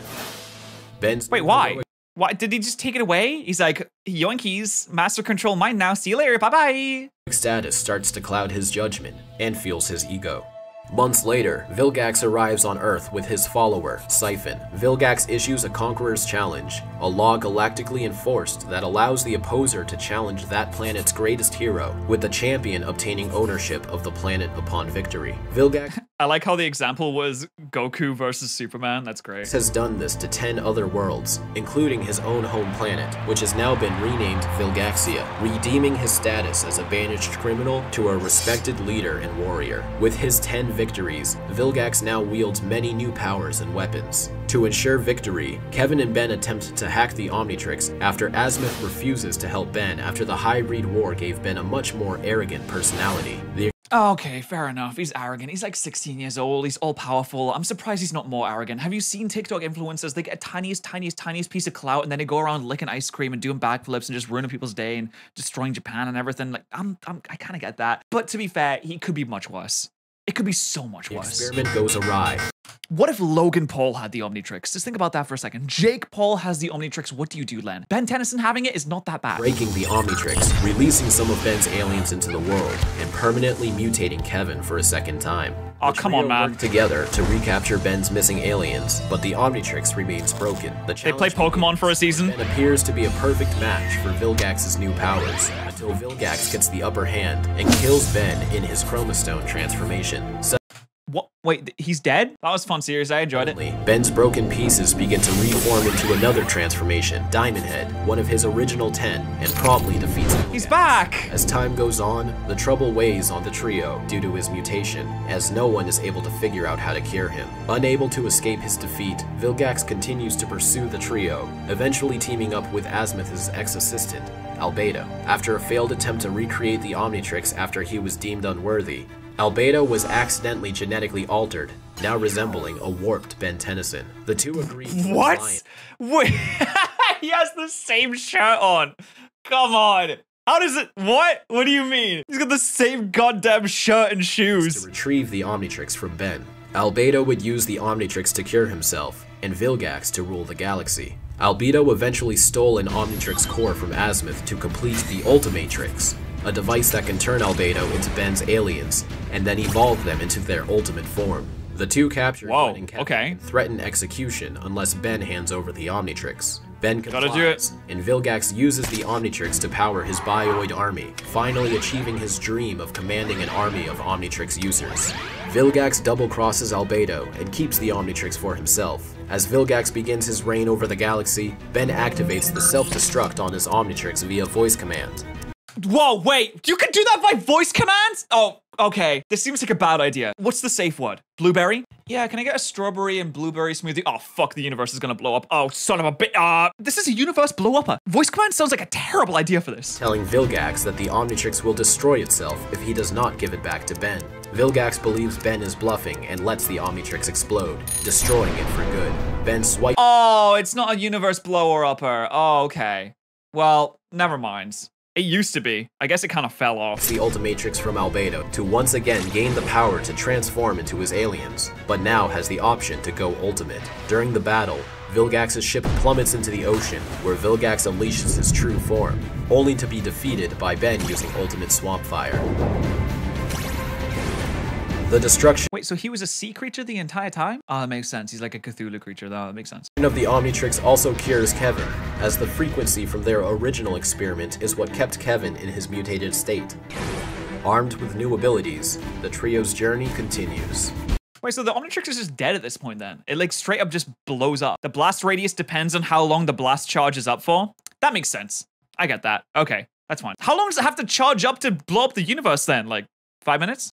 Ben's Wait, why? Why did he just take it away? He's like, yoinkies, Master Control mine now. See you later. Bye-bye. Status starts to cloud his judgment and fuels his ego. Months later, Vilgax arrives on Earth with his follower, Siphon. Vilgax issues a Conqueror's Challenge, a law galactically enforced that allows the opposer to challenge that planet's greatest hero, with the champion obtaining ownership of the planet upon victory. Vilgax I like how the example was Goku versus Superman. That's great. Has done this to 10 other worlds, including his own home planet, which has now been renamed Vilgaxia, redeeming his status as a banished criminal to a respected leader and warrior. With his 10 victories, Vilgax now wields many new powers and weapons. To ensure victory, Kevin and Ben attempt to hack the Omnitrix after Azimuth refuses to help Ben after the hybrid war gave Ben a much more arrogant personality. Okay, fair enough. He's arrogant. He's like 16 years old. He's all powerful. I'm surprised he's not more arrogant. Have you seen TikTok influencers? They get a tiniest piece of clout and then they go around licking ice cream and doing backflips and just ruining people's day and destroying Japan and everything. Like, I kind of get that. But to be fair, he could be much worse. It could be so much worse. The experiment goes awry. What if Logan Paul had the Omnitrix? Just think about that for a second. Jake Paul has the Omnitrix. What do you do, Len? Ben Tennyson having it is not that bad. Breaking the Omnitrix, releasing some of Ben's aliens into the world, and permanently mutating Kevin for a second time. Oh, come on, man. Work together to recapture Ben's missing aliens, but the Omnitrix remains broken. They play Pokemon for a season. Ben appears to be a perfect match for Vilgax's new powers, until Vilgax gets the upper hand and kills Ben in his Chromastone transformation. What? Wait, he's dead? That was fun series. I enjoyed it. Ben's broken pieces begin to reform into another transformation, Diamond Head, one of his original 10, and promptly defeats him. He's back! As time goes on, the trouble weighs on the trio due to his mutation, as no one is able to figure out how to cure him. Unable to escape his defeat, Vilgax continues to pursue the trio, eventually teaming up with Azimuth's ex-assistant, Albedo. After a failed attempt to recreate the Omnitrix after he was deemed unworthy, Albedo was accidentally genetically altered, now resembling a warped Ben Tennyson. The two agree to an alliance. Wait, he has the same shirt on. Come on. How does it, what? What do you mean? He's got the same goddamn shirt and shoes. To retrieve the Omnitrix from Ben. Albedo would use the Omnitrix to cure himself, and Vilgax to rule the galaxy. Albedo eventually stole an Omnitrix core from Azimuth to complete the Ultimatrix, a device that can turn Albedo into Ben's aliens, and then evolve them into their ultimate form. The two capture Ben and Kevin and threaten execution unless Ben hands over the Omnitrix. Ben complies, and Vilgax uses the Omnitrix to power his Bioid army, finally achieving his dream of commanding an army of Omnitrix users. Vilgax double-crosses Albedo and keeps the Omnitrix for himself. As Vilgax begins his reign over the galaxy, Ben activates the self-destruct on his Omnitrix via voice command. Whoa, wait, you can do that by voice commands? Oh, okay. This seems like a bad idea. What's the safe word? Blueberry? Yeah, can I get a strawberry and blueberry smoothie? Oh, fuck, the universe is gonna blow up. Oh, son of a bitch. This is a universe blow-upper. Voice command sounds like a terrible idea for this. Telling Vilgax that the Omnitrix will destroy itself if he does not give it back to Ben. Vilgax believes Ben is bluffing and lets the Omnitrix explode, destroying it for good. Ben swipes— Oh, it's not a universe blower-upper. Oh, okay. Well, never mind. It used to be. I guess it kind of fell off. The Ultimatrix from Albedo to once again gain the power to transform into his aliens, but now has the option to go ultimate. During the battle, Vilgax's ship plummets into the ocean, where Vilgax unleashes his true form, only to be defeated by Ben using Ultimate Swamp Fire. The destruction— Wait, so he was a sea creature the entire time? Oh, that makes sense. He's like a Cthulhu creature, though. That makes sense. Of the Omnitrix also cures Kevin, as the frequency from their original experiment is what kept Kevin in his mutated state. Armed with new abilities, the trio's journey continues. Wait, so the Omnitrix is just dead at this point then? It like straight up just blows up. The blast radius depends on how long the blast charge is up for? That makes sense. I get that. Okay, that's fine. How long does it have to charge up to blow up the universe then? Like 5 minutes?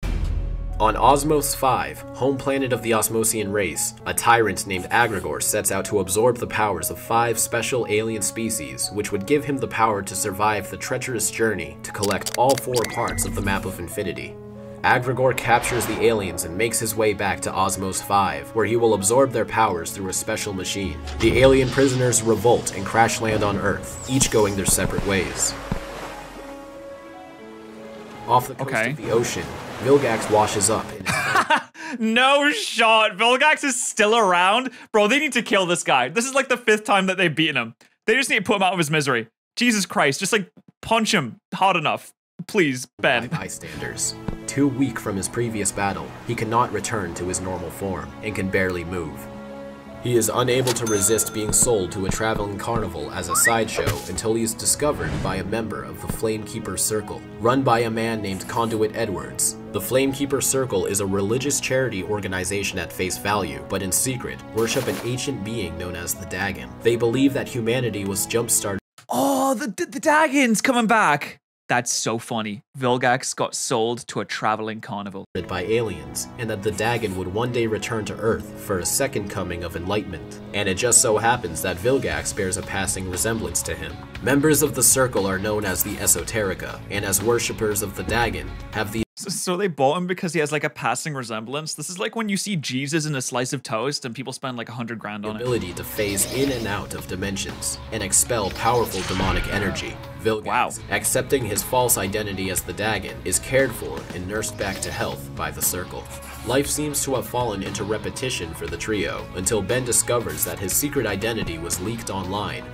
On Osmos 5, home planet of the Osmosian race, a tyrant named Agrigor sets out to absorb the powers of 5 special alien species, which would give him the power to survive the treacherous journey to collect all 4 parts of the Map of Infinity. Agrigor captures the aliens and makes his way back to Osmos 5, where he will absorb their powers through a special machine. The alien prisoners revolt and crash land on Earth, each going their separate ways. Off the coast of the ocean, Vilgax washes up in his No shot. Vilgax is still around? Bro, they need to kill this guy. This is like the 5th time that they've beaten him. They just need to put him out of his misery. Jesus Christ, just like punch him hard enough. Please, Ben. Bystanders. Too weak from his previous battle, he cannot return to his normal form and can barely move. He is unable to resist being sold to a traveling carnival as a sideshow until he is discovered by a member of the Flamekeeper Circle, run by a man named Conduit Edwards. The Flamekeeper Circle is a religious charity organization at face value, but in secret, worship an ancient being known as the Dagon. They believe that humanity was jump-started— Oh, the Dagon's coming back! That's so funny. Vilgax got sold to a traveling carnival by aliens, and that the Dagon would one day return to Earth for a second coming of enlightenment. And it just so happens that Vilgax bears a passing resemblance to him. Members of the Circle are known as the Esoterica, and as worshippers of the Dagon, have the— So they bought him because he has like a passing resemblance. This is like when you see Jesus in a slice of toast and people spend like 100 grand on it. Ability to phase in and out of dimensions and expel powerful demonic energy. Vilgax, Wow. accepting his false identity as the Dagon, is cared for and nursed back to health by the Circle. Life seems to have fallen into repetition for the trio until Ben discovers that his secret identity was leaked online.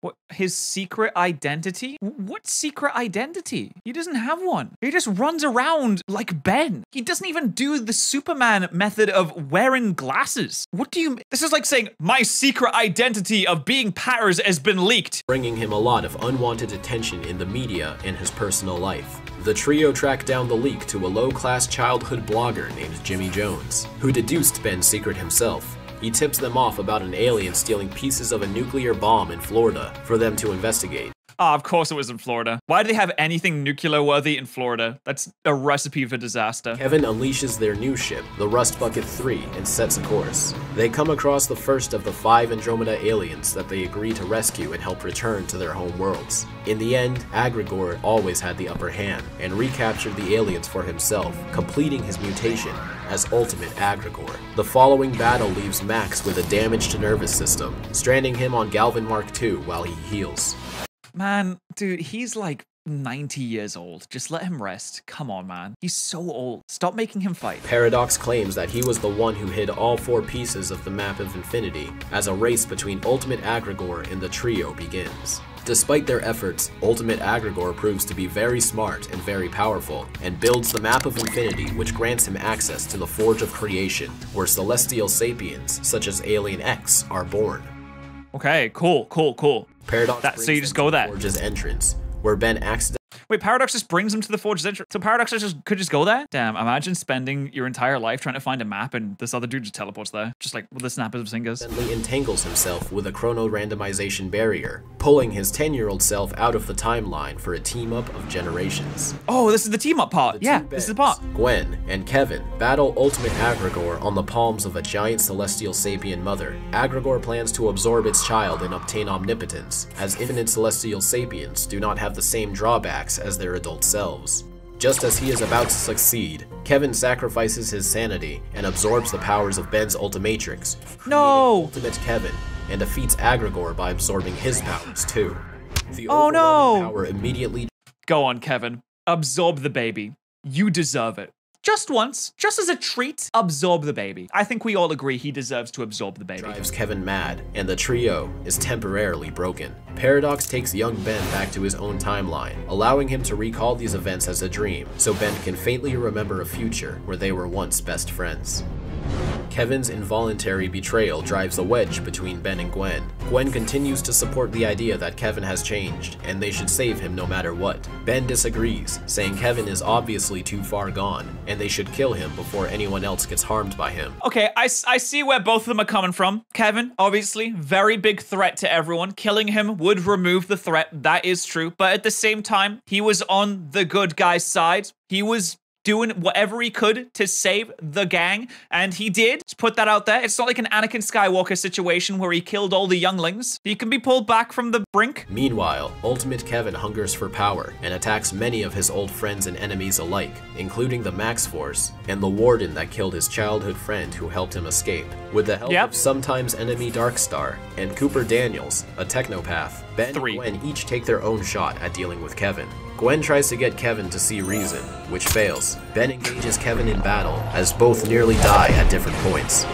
What, his secret identity? What secret identity? He doesn't have one. He just runs around like Ben. He doesn't even do the Superman method of wearing glasses. What do you... This is like saying, my secret identity of being patterrz has been leaked. Bringing him a lot of unwanted attention in the media and his personal life. The trio tracked down the leak to a low-class childhood blogger named Jimmy Jones, who deduced Ben's secret himself. He tips them off about an alien stealing pieces of a nuclear bomb in Florida for them to investigate. Ah, of course it was in Florida. Why do they have anything nuclear-worthy in Florida? That's a recipe for disaster. Kevin unleashes their new ship, the Rust Bucket 3, and sets a course. They come across the first of the 5 Andromeda aliens that they agree to rescue and help return to their home worlds. In the end, Agrigor always had the upper hand and recaptured the aliens for himself, completing his mutation as Ultimate Agrigor. The following battle leaves Max with a damaged nervous system, stranding him on Galvan Mark II while he heals. Man, dude, he's like 90 years old. Just let him rest. Come on, man. He's so old. Stop making him fight. Paradox claims that he was the one who hid all 4 pieces of the map of infinity, as a race between Ultimate Agrigor and the trio begins. Despite their efforts, Ultimate Agrigor proves to be very smart and very powerful, and builds the map of infinity, which grants him access to the Forge of Creation, where celestial sapiens, such as Alien X, are born. Okay, cool. Paradox So you just go there. Forge's entrance, where Ben accidentally Wait, Paradox just brings him to the Forge's entrance. So Paradox could just go there? Damn, imagine spending your entire life trying to find a map and this other dude just teleports there. Just like with the snap of his fingers. entangles himself with a chrono-randomization barrier, pulling his 10-year-old self out of the timeline for a team-up of generations. Oh, this is the team up part. The Yeah, two this is the Bens, part. Gwen and Kevin battle Ultimate Agrigor on the palms of a giant celestial sapien mother. Agrigor plans to absorb its child and obtain omnipotence, as infinite celestial sapiens do not have the same drawbacks as their adult selves. Just as he is about to succeed, Kevin sacrifices his sanity and absorbs the powers of Ben's Ultimatrix, No! Ultimate Kevin, and defeats Agrigor by absorbing his powers too. The Oh, no! overwhelming power immediately Go on, Kevin. Absorb the baby. You deserve it. Just once, just as a treat, absorb the baby. I think we all agree he deserves to absorb the baby. drives Kevin mad, and the trio is temporarily broken. Paradox takes young Ben back to his own timeline, allowing him to recall these events as a dream, so Ben can faintly remember a future where they were once best friends. Kevin's involuntary betrayal drives a wedge between Ben and Gwen. Gwen continues to support the idea that Kevin has changed, and they should save him no matter what. Ben disagrees, saying Kevin is obviously too far gone, and they should kill him before anyone else gets harmed by him. Okay, I see where both of them are coming from. Kevin, obviously, very big threat to everyone. Killing him would remove the threat, that is true. But at the same time, he was on the good guy's side. He was doing whatever he could to save the gang, and he did. Just put that out there. It's not like an Anakin Skywalker situation where he killed all the younglings. He can be pulled back from the brink. Meanwhile, Ultimate Kevin hungers for power and attacks many of his old friends and enemies alike, including the Max Force and the Warden that killed his childhood friend who helped him escape. With the help of sometimes enemy Darkstar and Cooper Daniels, a technopath, Ben and Gwen each take their own shot at dealing with Kevin. Gwen tries to get Kevin to see reason, which fails. Ben engages Kevin in battle, as both nearly die at different points.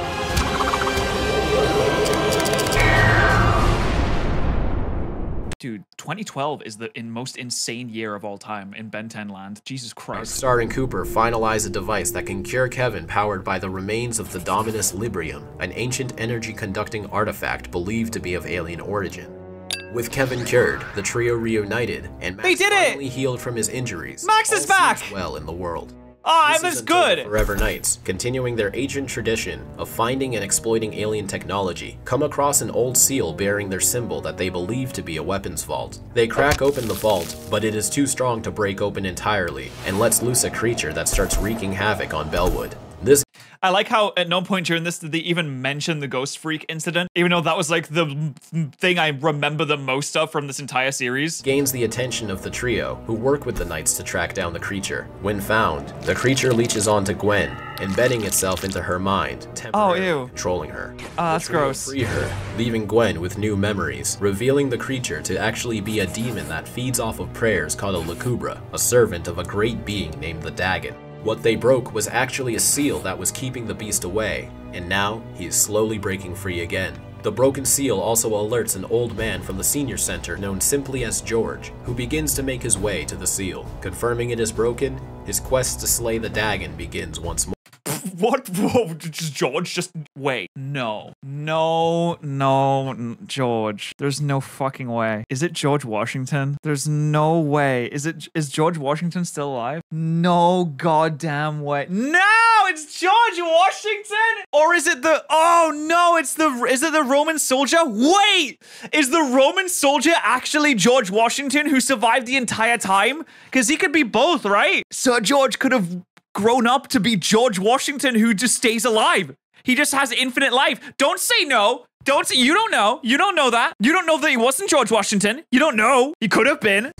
Dude, 2012 is the most insane year of all time in Ben 10 land. Jesus Christ. Darkstar and Cooper finalize a device that can cure Kevin powered by the remains of the Dominus Librium, an ancient energy-conducting artifact believed to be of alien origin. With Kevin cured, the trio reunited, and Max finally healed from his injuries. Max is back! Well in the world. I'm as good! Forever Knights, continuing their ancient tradition of finding and exploiting alien technology, come across an old seal bearing their symbol that they believe to be a weapons vault. They crack open the vault, but it is too strong to break open entirely, and lets loose a creature that starts wreaking havoc on Bellwood. I like how at no point during this did they even mention the Ghost Freak incident, even though that was like the thing I remember the most of from this entire series. Gains the attention of the trio, who work with the knights to track down the creature. When found, the creature leeches onto Gwen, embedding itself into her mind, temporarily controlling her. That's gross. Free her, leaving Gwen with new memories, revealing the creature to actually be a demon that feeds off of prayers called a Lacubra, a servant of a great being named the Dagon. What they broke was actually a seal that was keeping the beast away, and now he is slowly breaking free again. The broken seal also alerts an old man from the senior center known simply as George, who begins to make his way to the seal. Confirming it is broken, his quest to slay the Dagon begins once more. What? Whoa, George, just wait. No, George. There's no fucking way. Is it George Washington? There's no way. Is George Washington still alive? No goddamn way. No, it's George Washington? Or is it the, oh no, is it the Roman soldier? Wait, is the Roman soldier actually George Washington who survived the entire time? Because he could be both, right? Sir George could have grown up to be George Washington who just stays alive. He just has infinite life. Don't say no. Don't say, you don't know. You don't know that. You don't know that he wasn't George Washington. You don't know. He could have been.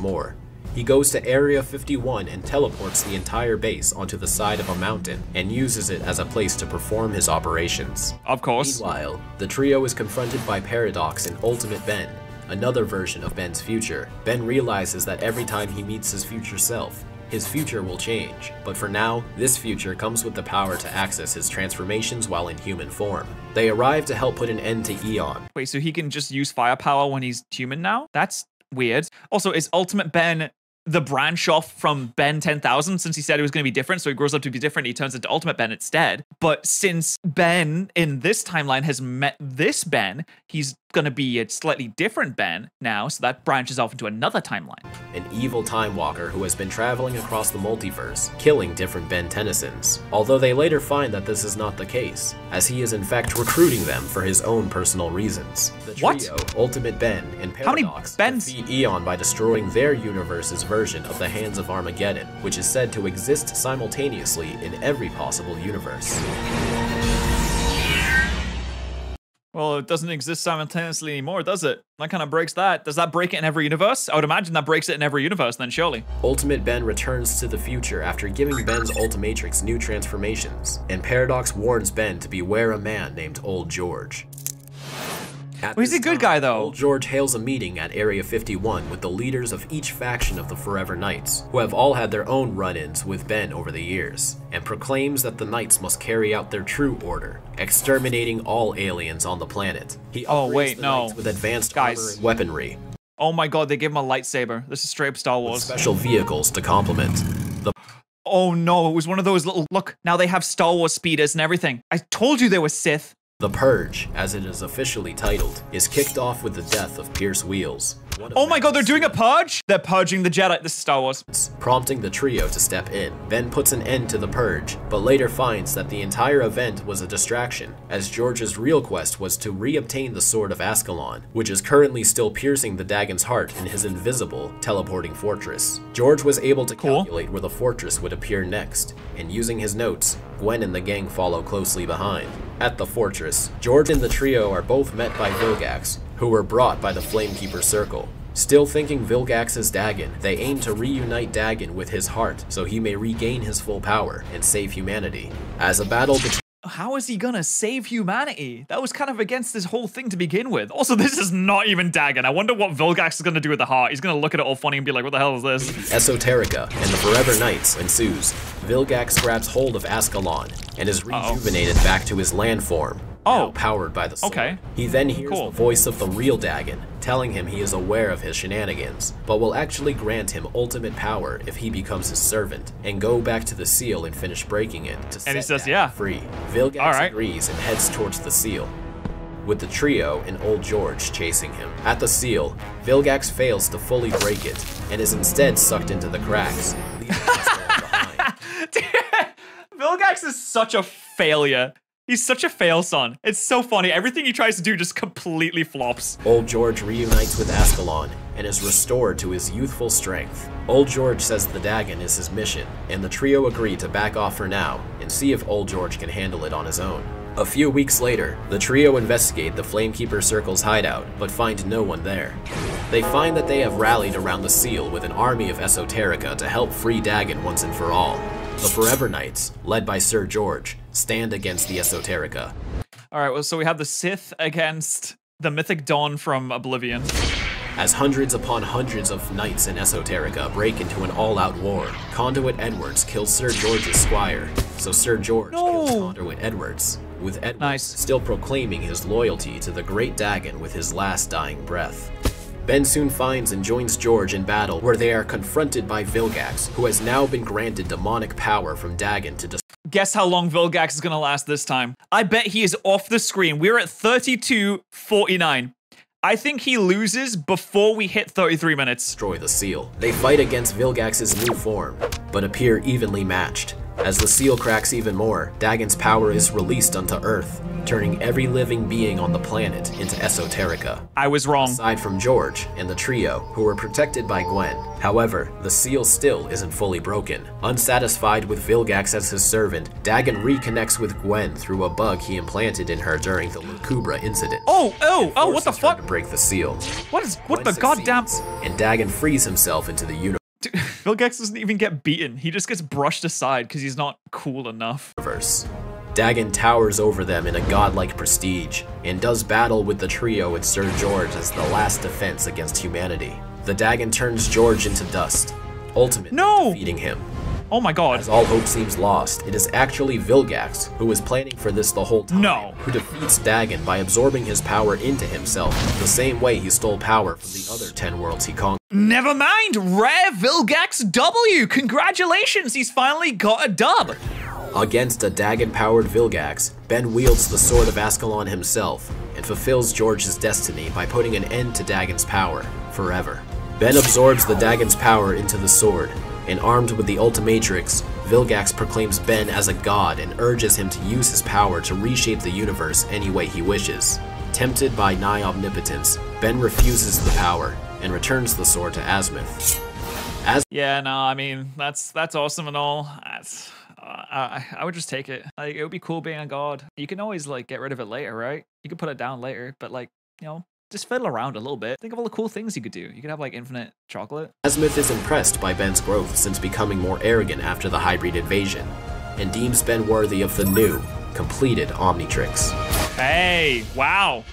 He goes to Area 51 and teleports the entire base onto the side of a mountain and uses it as a place to perform his operations. Of course. Meanwhile, the trio is confronted by Paradox and Ultimate Ben, another version of Ben's future. Ben realizes that every time he meets his future self, his future will change, but for now, this future comes with the power to access his transformations while in human form. They arrive to help put an end to Eon. Wait, so he can just use firepower when he's human now? That's weird. Also, is Ultimate Ben the branch off from Ben 10,000, since he said it was going to be different, so he grows up to be different, he turns into Ultimate Ben instead. But since Ben in this timeline has met this Ben, he's going to be a slightly different Ben now, so that branches off into another timeline. An evil time walker who has been traveling across the multiverse, killing different Ben Tennysons. Although they later find that this is not the case, as he is in fact recruiting them for his own personal reasons. The trio, Ultimate Ben and Paradox, defeat Eon by destroying their universe's version of the Hands of Armageddon, which is said to exist simultaneously in every possible universe. Well, it doesn't exist simultaneously anymore, does it? That kind of breaks that. Does that break it in every universe? I would imagine that breaks it in every universe, then surely. Ultimate Ben returns to the future after giving Ben's Ultimatrix new transformations, and Paradox warns Ben to beware a man named Old George. He's a good guy, though. Old George hails a meeting at Area 51 with the leaders of each faction of the Forever Knights, who have all had their own run-ins with Ben over the years, and proclaims that the Knights must carry out their true order, exterminating all aliens on the planet. He upgrades the Knights with advanced armor and weaponry. Oh my god, they gave him a lightsaber. This is straight up Star Wars. With special vehicles to complement. Oh no, it was one of those little, look, now they have Star Wars speeders and everything. I told you they were Sith. The Purge, as it is officially titled, is kicked off with the death of Pierce Wheels. Oh my god, they're doing a purge? They're purging the Jedi. This is Star Wars. Prompting the trio to step in. Ben puts an end to the purge, but later finds that the entire event was a distraction, as George's real quest was to re-obtain the Sword of Ascalon, which is currently still piercing the Dagon's heart in his invisible, teleporting fortress. George was able to calculate where the fortress would appear next, and using his notes, Gwen and the gang follow closely behind. At the fortress, George and the trio are both met by Vilgax, who were brought by the Flamekeeper Circle. Still thinking Vilgax is Dagon, they aim to reunite Dagon with his heart so he may regain his full power and save humanity. As a battle between how is he gonna save humanity? That was kind of against this whole thing to begin with. Also, this is not even Dagon. I wonder what Vilgax is gonna do with the heart. He's gonna look at it all funny and be like, what the hell is this? Esoterica and the Forever Knights ensues. Vilgax grabs hold of Ascalon and is rejuvenated back to his land form. Now powered by the sword. He then hears the voice of the real Dagon, telling him he is aware of his shenanigans, but will actually grant him ultimate power if he becomes his servant, and go back to the seal and finish breaking it to set Dagon free. Vilgax agrees and heads towards the seal, with the trio and Old George chasing him. At the seal, Vilgax fails to fully break it, and is instead sucked into the cracks, leaving us behind. Vilgax is such a failure. He's such a fail son. It's so funny. Everything he tries to do just completely flops. Old George reunites with Ascalon and is restored to his youthful strength. Old George says the Dagon is his mission, and the trio agree to back off for now and see if Old George can handle it on his own. A few weeks later, the trio investigate the Flamekeeper Circle's hideout, but find no one there. They find that they have rallied around the seal with an army of Esoterica to help free Dagon once and for all. The Forever Knights, led by Sir George, stand against the Esoterica. Alright, well, so we have the Sith against the Mythic Dawn from Oblivion. As hundreds upon hundreds of knights in Esoterica break into an all-out war, Conduit Edwards kills Sir George's squire, so Sir George kills Conduit Edwards, with Edwards still proclaiming his loyalty to the Great Dagon with his last dying breath. Ben soon finds and joins George in battle, where they are confronted by Vilgax, who has now been granted demonic power from Dagon to Guess how long Vilgax is gonna last this time. I bet he is off the screen. We're at 32:49. I think he loses before we hit 33 minutes. Destroy the seal. They fight against Vilgax's new form, but appear evenly matched. As the seal cracks even more, Dagon's power is released onto Earth, turning every living being on the planet into Esoterica. I was wrong. Aside from George and the trio, who were protected by Gwen. However, the seal still isn't fully broken. Unsatisfied with Vilgax as his servant, Dagon reconnects with Gwen through a bug he implanted in her during the Lucubra incident. Oh, what the fuck? To break the seal. What the goddamn? And Dagon frees himself into the universe. Dude, Vilgax doesn't even get beaten. He just gets brushed aside because he's not cool enough. Dagon towers over them in a godlike prestige, and does battle with the trio and Sir George as the last defense against humanity. The Dagon turns George into dust, ultimately defeating him. Oh my god. As all hope seems lost, it is actually Vilgax, who was planning for this the whole time, who defeats Dagon by absorbing his power into himself, the same way he stole power from the other 10 worlds he conquered. Never mind, rare Vilgax W! Congratulations, he's finally got a dub! Against a Dagon-powered Vilgax, Ben wields the Sword of Ascalon himself, and fulfills George's destiny by putting an end to Dagon's power, forever. Ben absorbs the Dagon's power into the sword, and armed with the Ultimatrix, Vilgax proclaims Ben as a god and urges him to use his power to reshape the universe any way he wishes. Tempted by nigh omnipotence, Ben refuses the power, and returns the sword to Asmith. Yeah, no, I mean, that's awesome and all. I would just take it. Like, it would be cool being a god. You can always, like, get rid of it later, right? You could put it down later, but, like, you know, just fiddle around a little bit. Think of all the cool things you could do. You could have, like, infinite chocolate. Asmith is impressed by Ben's growth since becoming more arrogant after the hybrid invasion, and deems Ben worthy of the new, completed Omnitrix. Hey, wow.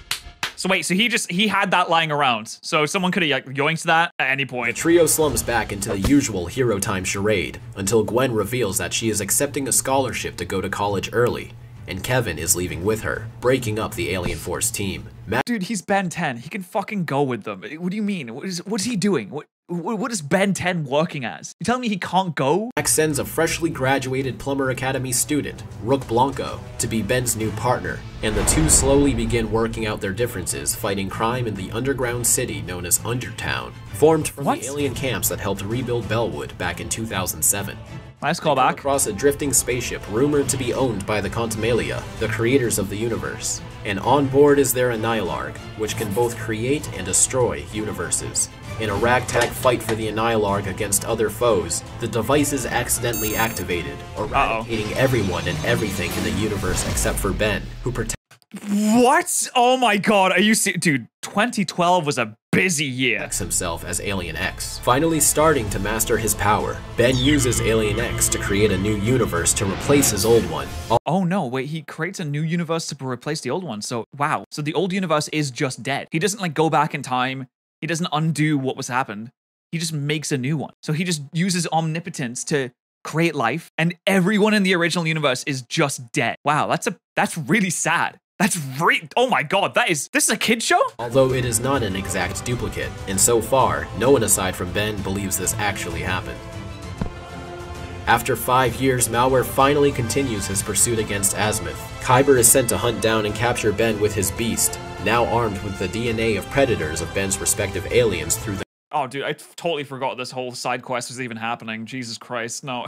So wait, so he had that lying around. So someone could have, like, yoinked that at any point. The trio slumps back into the usual hero time charade, until Gwen reveals that she is accepting a scholarship to go to college early, and Kevin is leaving with her, breaking up the Alien Force team. Dude, he's Ben 10. He can fucking go with them. What do you mean? What is he doing? What is Ben 10 working as? You telling me he can't go? Max sends a freshly graduated Plumber Academy student, Rook Blanco, to be Ben's new partner, and the two slowly begin working out their differences, fighting crime in the underground city known as Undertown, formed from the alien camps that helped rebuild Bellwood back in 2007. Nice callback. Across a drifting spaceship rumored to be owned by the Contumalia, the creators of the universe. And on board is their Annihilarg, which can both create and destroy universes. In a ragtag fight for the Annihilarg against other foes, the device is accidentally activated, eradicating everyone and everything in the universe except for Ben, who protects. What? Oh my god, are you serious? Dude, 2012 was a busy year. Himself as Alien X. Finally starting to master his power, Ben uses Alien X to create a new universe to replace his old one. Oh no, wait, he creates a new universe to replace the old one. So, wow. So the old universe is just dead. He doesn't, like, go back in time. He doesn't undo what was happened. He just makes a new one. So he just uses omnipotence to create life, and everyone in the original universe is just dead. Wow, that's really sad. That's oh my god, this is a kid's show? Although it is not an exact duplicate, and so far, no one aside from Ben believes this actually happened. After 5 years, Malware finally continues his pursuit against Asmith. Kyber is sent to hunt down and capture Ben with his beast, now armed with the DNA of predators of Ben's respective aliens through the Oh, dude, I totally forgot this whole side quest was even happening. Jesus Christ. No.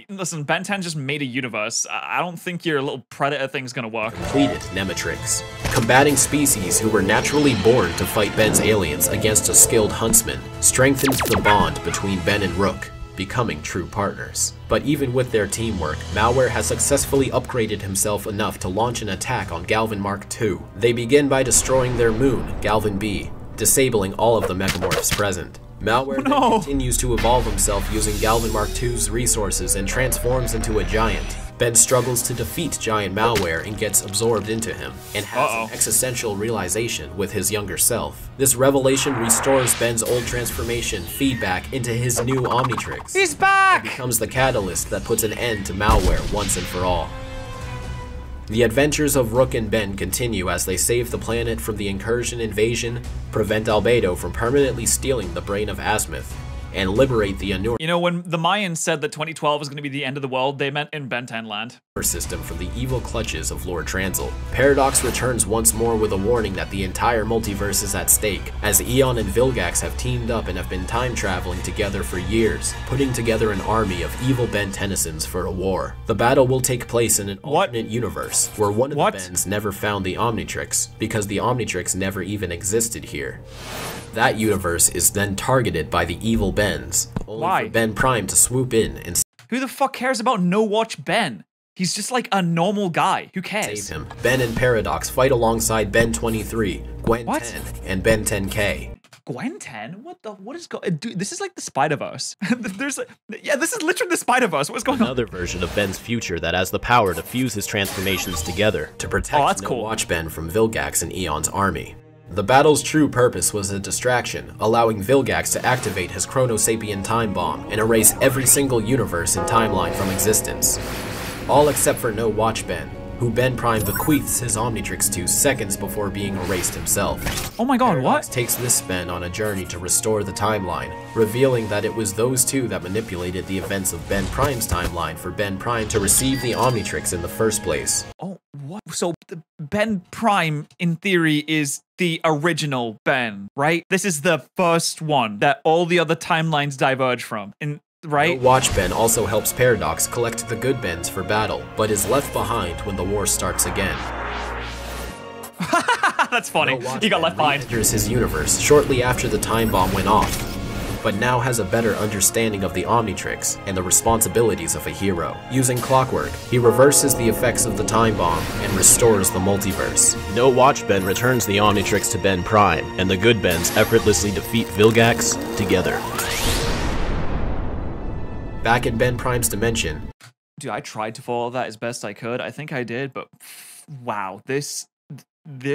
Listen, Ben 10 just made a universe. I don't think your little predator thing's gonna work. Completed Nemetrix. Combating species who were naturally born to fight Ben's aliens against a skilled huntsman strengthened the bond between Ben and Rook, becoming true partners. But even with their teamwork, Malware has successfully upgraded himself enough to launch an attack on Galvan Mark II. They begin by destroying their moon, Galvan B, disabling all of the mechamorphs present. Malware then continues to evolve himself using Galvan Mark II's resources and transforms into a giant. Ben struggles to defeat giant Malware and gets absorbed into him, and has an existential realization with his younger self. This revelation restores Ben's old transformation feedback into his new Omnitrix. He's back! It becomes the catalyst that puts an end to Malware once and for all. The adventures of Rook and Ben continue as they save the planet from the incursion invasion, prevent Albedo from permanently stealing the brain of Azimuth, and liberate the Anur You know, when the Mayans said that 2012 was going to be the end of the world, they meant in Ben 10 land. system from the evil clutches of Lord Transil. Patterrz returns once more with a warning that the entire multiverse is at stake, as Eon and Vilgax have teamed up and have been time traveling together for years, putting together an army of evil Ben Tennysons for a war. The battle will take place in an alternate universe, where one of the Bens never found the Omnitrix, because the Omnitrix never even existed here. That universe is then targeted by the evil Bens, only for Ben Prime to swoop in and who the fuck cares about No Watch Ben? He's just like a normal guy. Who cares? Save him. Ben and Patterrz fight alongside Ben 23, Gwen 10, and Ben 10K. Gwen 10? What is going? Dude, this is like the Spider-Verse. This is literally the Spider-Verse. What's going on? Another version of Ben's future that has the power to fuse his transformations together to protect No Watch Ben from Vilgax and Eon's army. The battle's true purpose was a distraction, allowing Vilgax to activate his Chronosapien time bomb and erase every single universe and timeline from existence. All except for No Watch Ben, who Ben Prime bequeaths his Omnitrix to seconds before being erased himself. Oh my god, what? Takes this Ben on a journey to restore the timeline, revealing that it was those two that manipulated the events of Ben Prime's timeline for Ben Prime to receive the Omnitrix in the first place. Oh, what? So Ben Prime, in theory, is the original Ben, right? This is the first one that all the other timelines diverge from. Right? No Watch Ben also helps Patterrz collect the good Bens for battle, but is left behind when the war starts again. That's funny. He got left behind. Enters his universe shortly after the time bomb went off, but now has a better understanding of the Omnitrix and the responsibilities of a hero. Using clockwork, he reverses the effects of the time bomb and restores the multiverse. No Watch Ben returns the Omnitrix to Ben Prime, and the good Bens effortlessly defeat Vilgax together. Back in Ben Prime's dimension. Dude, I tried to follow that as best I could. I think I did, but wow, this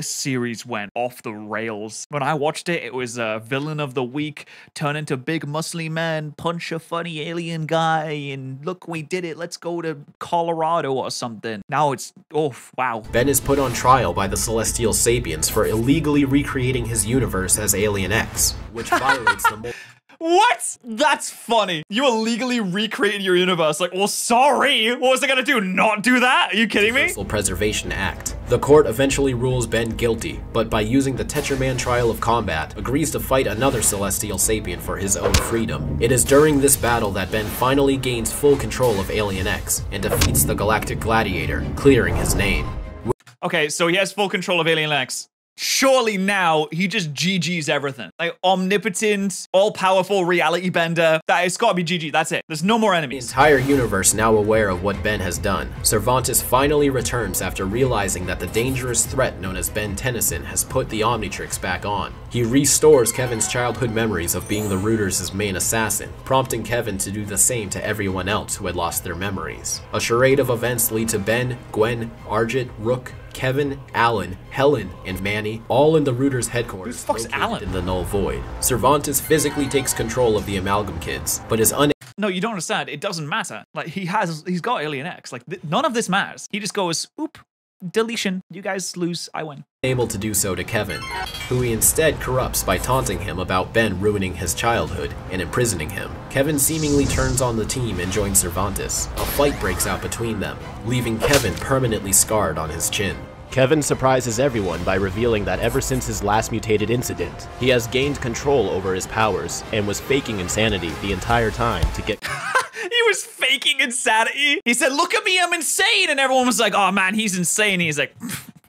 series went off the rails. When I watched it, it was a villain of the week, turn into big muscly man, punch a funny alien guy, and look, we did it. Let's go to Colorado or something. Now it's, oh, wow. Ben is put on trial by the Celestial Sapiens for illegally recreating his universe as Alien X, which violates the What? That's funny. You illegally recreated your universe. Like, well, sorry. What was I gonna do? Not do that? Are you kidding me? Preservation Act. The court eventually rules Ben guilty, but by using the Tetraman trial of combat, agrees to fight another Celestial Sapien for his own freedom. It is during this battle that Ben finally gains full control of Alien X and defeats the Galactic Gladiator, clearing his name. Okay, so he has full control of Alien X. Surely now he just GG's everything. Like omnipotent, all-powerful reality bender. It's gotta be GG, that's it. There's no more enemies. The entire universe now aware of what Ben has done. Cervantes finally returns after realizing that the dangerous threat known as Ben Tennyson has put the Omnitrix back on. He restores Kevin's childhood memories of being the Rooters' main assassin, prompting Kevin to do the same to everyone else who had lost their memories. A charade of events lead to Ben, Gwen, Argit, Rook, Kevin, Alan, Helen, and Manny, all in the Rooters' headquarters located in the Null Void. Cervantes physically takes control of the Amalgam Kids, but is No, you don't understand. It doesn't matter. Like, he's got Alien X. Like, none of this matters. He just goes, oop, deletion. You guys lose, I win. Able to do so to Kevin, who he instead corrupts by taunting him about Ben ruining his childhood and imprisoning him. Kevin seemingly turns on the team and joins Cervantes. A fight breaks out between them, leaving Kevin permanently scarred on his chin. Kevin surprises everyone by revealing that ever since his last mutated incident, he has gained control over his powers and was faking insanity the entire time to get He was faking insanity. He said, look at me, I'm insane. And everyone was like, oh man, he's insane. He's like,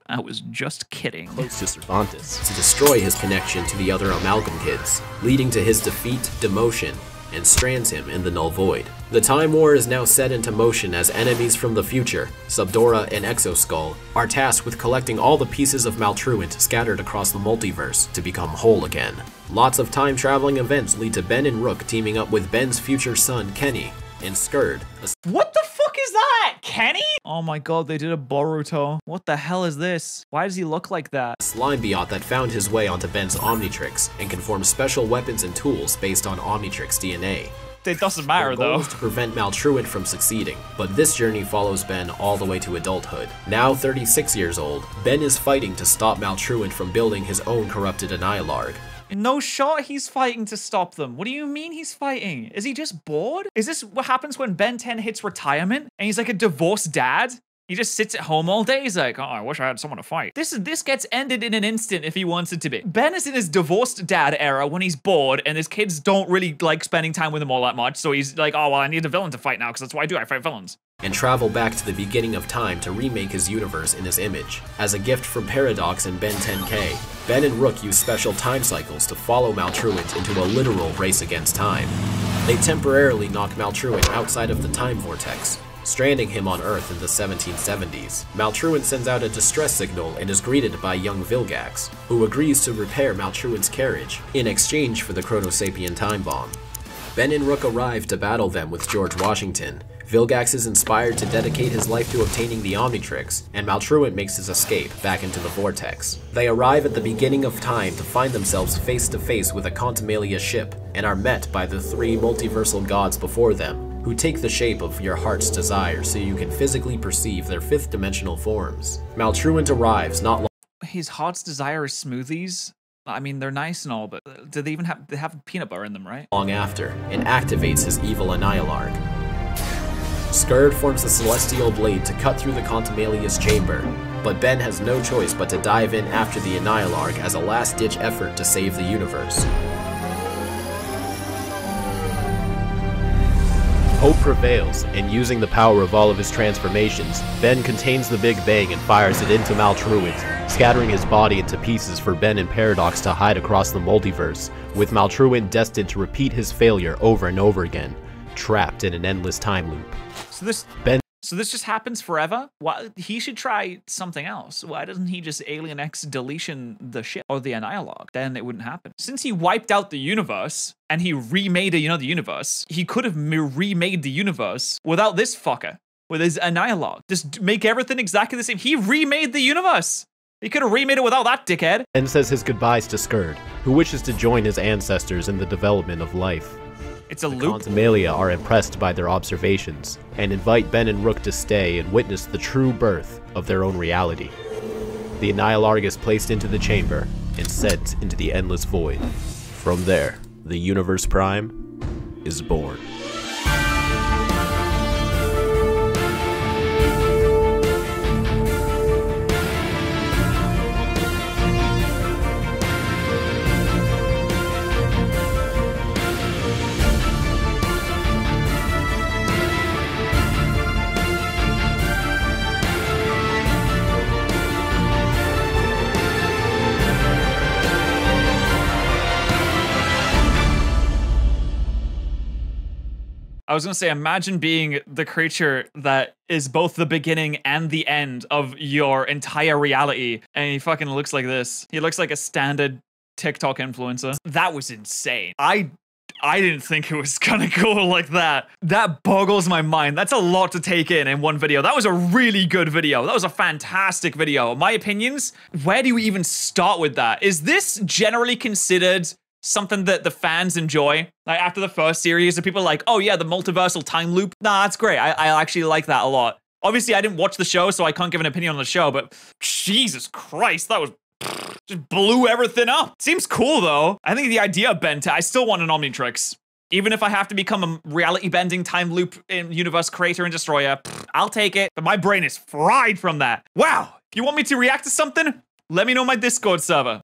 I was just kidding. close to Cervantes to destroy his connection to the other Amalgam kids, leading to his defeat, demotion, and strands him in the Null Void. The Time War is now set into motion as enemies from the future, Subdora and Exoskull, are tasked with collecting all the pieces of Maltruent scattered across the multiverse to become whole again. Lots of time-traveling events lead to Ben and Rook teaming up with Ben's future son, Kenny, and Skurd. What the fuck is that? Kenny? Oh my god, they did a Boruto. What the hell is this? Why does he look like that? A slime biot that found his way onto Ben's Omnitrix and can form special weapons and tools based on Omnitrix DNA. It doesn't matter Their goal though. is to prevent Maltruent from succeeding, but this journey follows Ben all the way to adulthood. Now 36 years old, Ben is fighting to stop Maltruent from building his own corrupted Annihilarg. No shot he's fighting to stop them. What do you mean he's fighting? Is he just bored? Is this what happens when Ben 10 hits retirement and he's like a divorced dad? He just sits at home all day. He's like, oh, I wish I had someone to fight. This gets ended in an instant if he wants it to be. Ben is in his divorced dad era when he's bored and his kids don't really like spending time with him all that much. So he's like, oh, well, I need a villain to fight now because that's what I do. I fight villains. And travel back to the beginning of time to remake his universe in his image. As a gift from Paradox and Ben 10K, Ben and Rook use special time cycles to follow Maltruent into a literal race against time. They temporarily knock Maltruent outside of the time vortex, stranding him on Earth in the 1770s. Maltruent sends out a distress signal and is greeted by young Vilgax, who agrees to repair Maltruent's carriage in exchange for the Chronosapien time bomb. Ben and Rook arrive to battle them with George Washington. Vilgax is inspired to dedicate his life to obtaining the Omnitrix, and Maltruent makes his escape back into the Vortex. They arrive at the beginning of time to find themselves face to face with a Quantumalia ship, and are met by the three multiversal gods before them, who take the shape of your heart's desire so you can physically perceive their fifth dimensional forms. Maltruent arrives not long. His heart's desire is smoothies. I mean, they're nice and all, but do they even have peanut butter in them, right? Long after, and activates his evil Annihilarg. Skurd forms the Celestial Blade to cut through the Quantumalia's chamber, but Ben has no choice but to dive in after the Annihilarg as a last-ditch effort to save the universe. Hope prevails, and using the power of all of his transformations, Ben contains the Big Bang and fires it into Maltruent, scattering his body into pieces for Ben and Paradox to hide across the multiverse, with Maltruent destined to repeat his failure over and over again, trapped in an endless time loop. So this just happens forever? Why, he should try something else. Why doesn't he just Alien X deletion the ship or the Annihilarg? Then it wouldn't happen. Since he wiped out the universe and he remade the universe, he could have remade the universe without this fucker, with his Annihilarg. Just make everything exactly the same. He remade the universe. He could have remade it without that dickhead. Ben says his goodbyes to Skurd, who wishes to join his ancestors in the development of life. It's a The loop. Quantumalia are impressed by their observations, and invite Ben and Rook to stay and witness the true birth of their own reality. The Annihilarg is placed into the chamber and sent into the endless void. From there, the Universe Prime is born. I was gonna say, imagine being the creature that is both the beginning and the end of your entire reality, and he fucking looks like this. He looks like a standard TikTok influencer. That was insane. I didn't think it was gonna go like that. That boggles my mind. That's a lot to take in one video. That was a really good video. That was a fantastic video. My opinions, where do you even start with that? Is this generally considered something that the fans enjoy? Like after the first series, are people like, oh yeah, the multiversal time loop? Nah, that's great. I actually like that a lot. Obviously, I didn't watch the show, so I can't give an opinion on the show, but Jesus Christ, that was just blew everything up. Seems cool though. I think the idea of Ben 10, I still want an Omnitrix. Even if I have to become a reality-bending time loop in universe creator and destroyer, I'll take it. But my brain is fried from that. Wow. If You want me to react to something? Let me know my Discord server.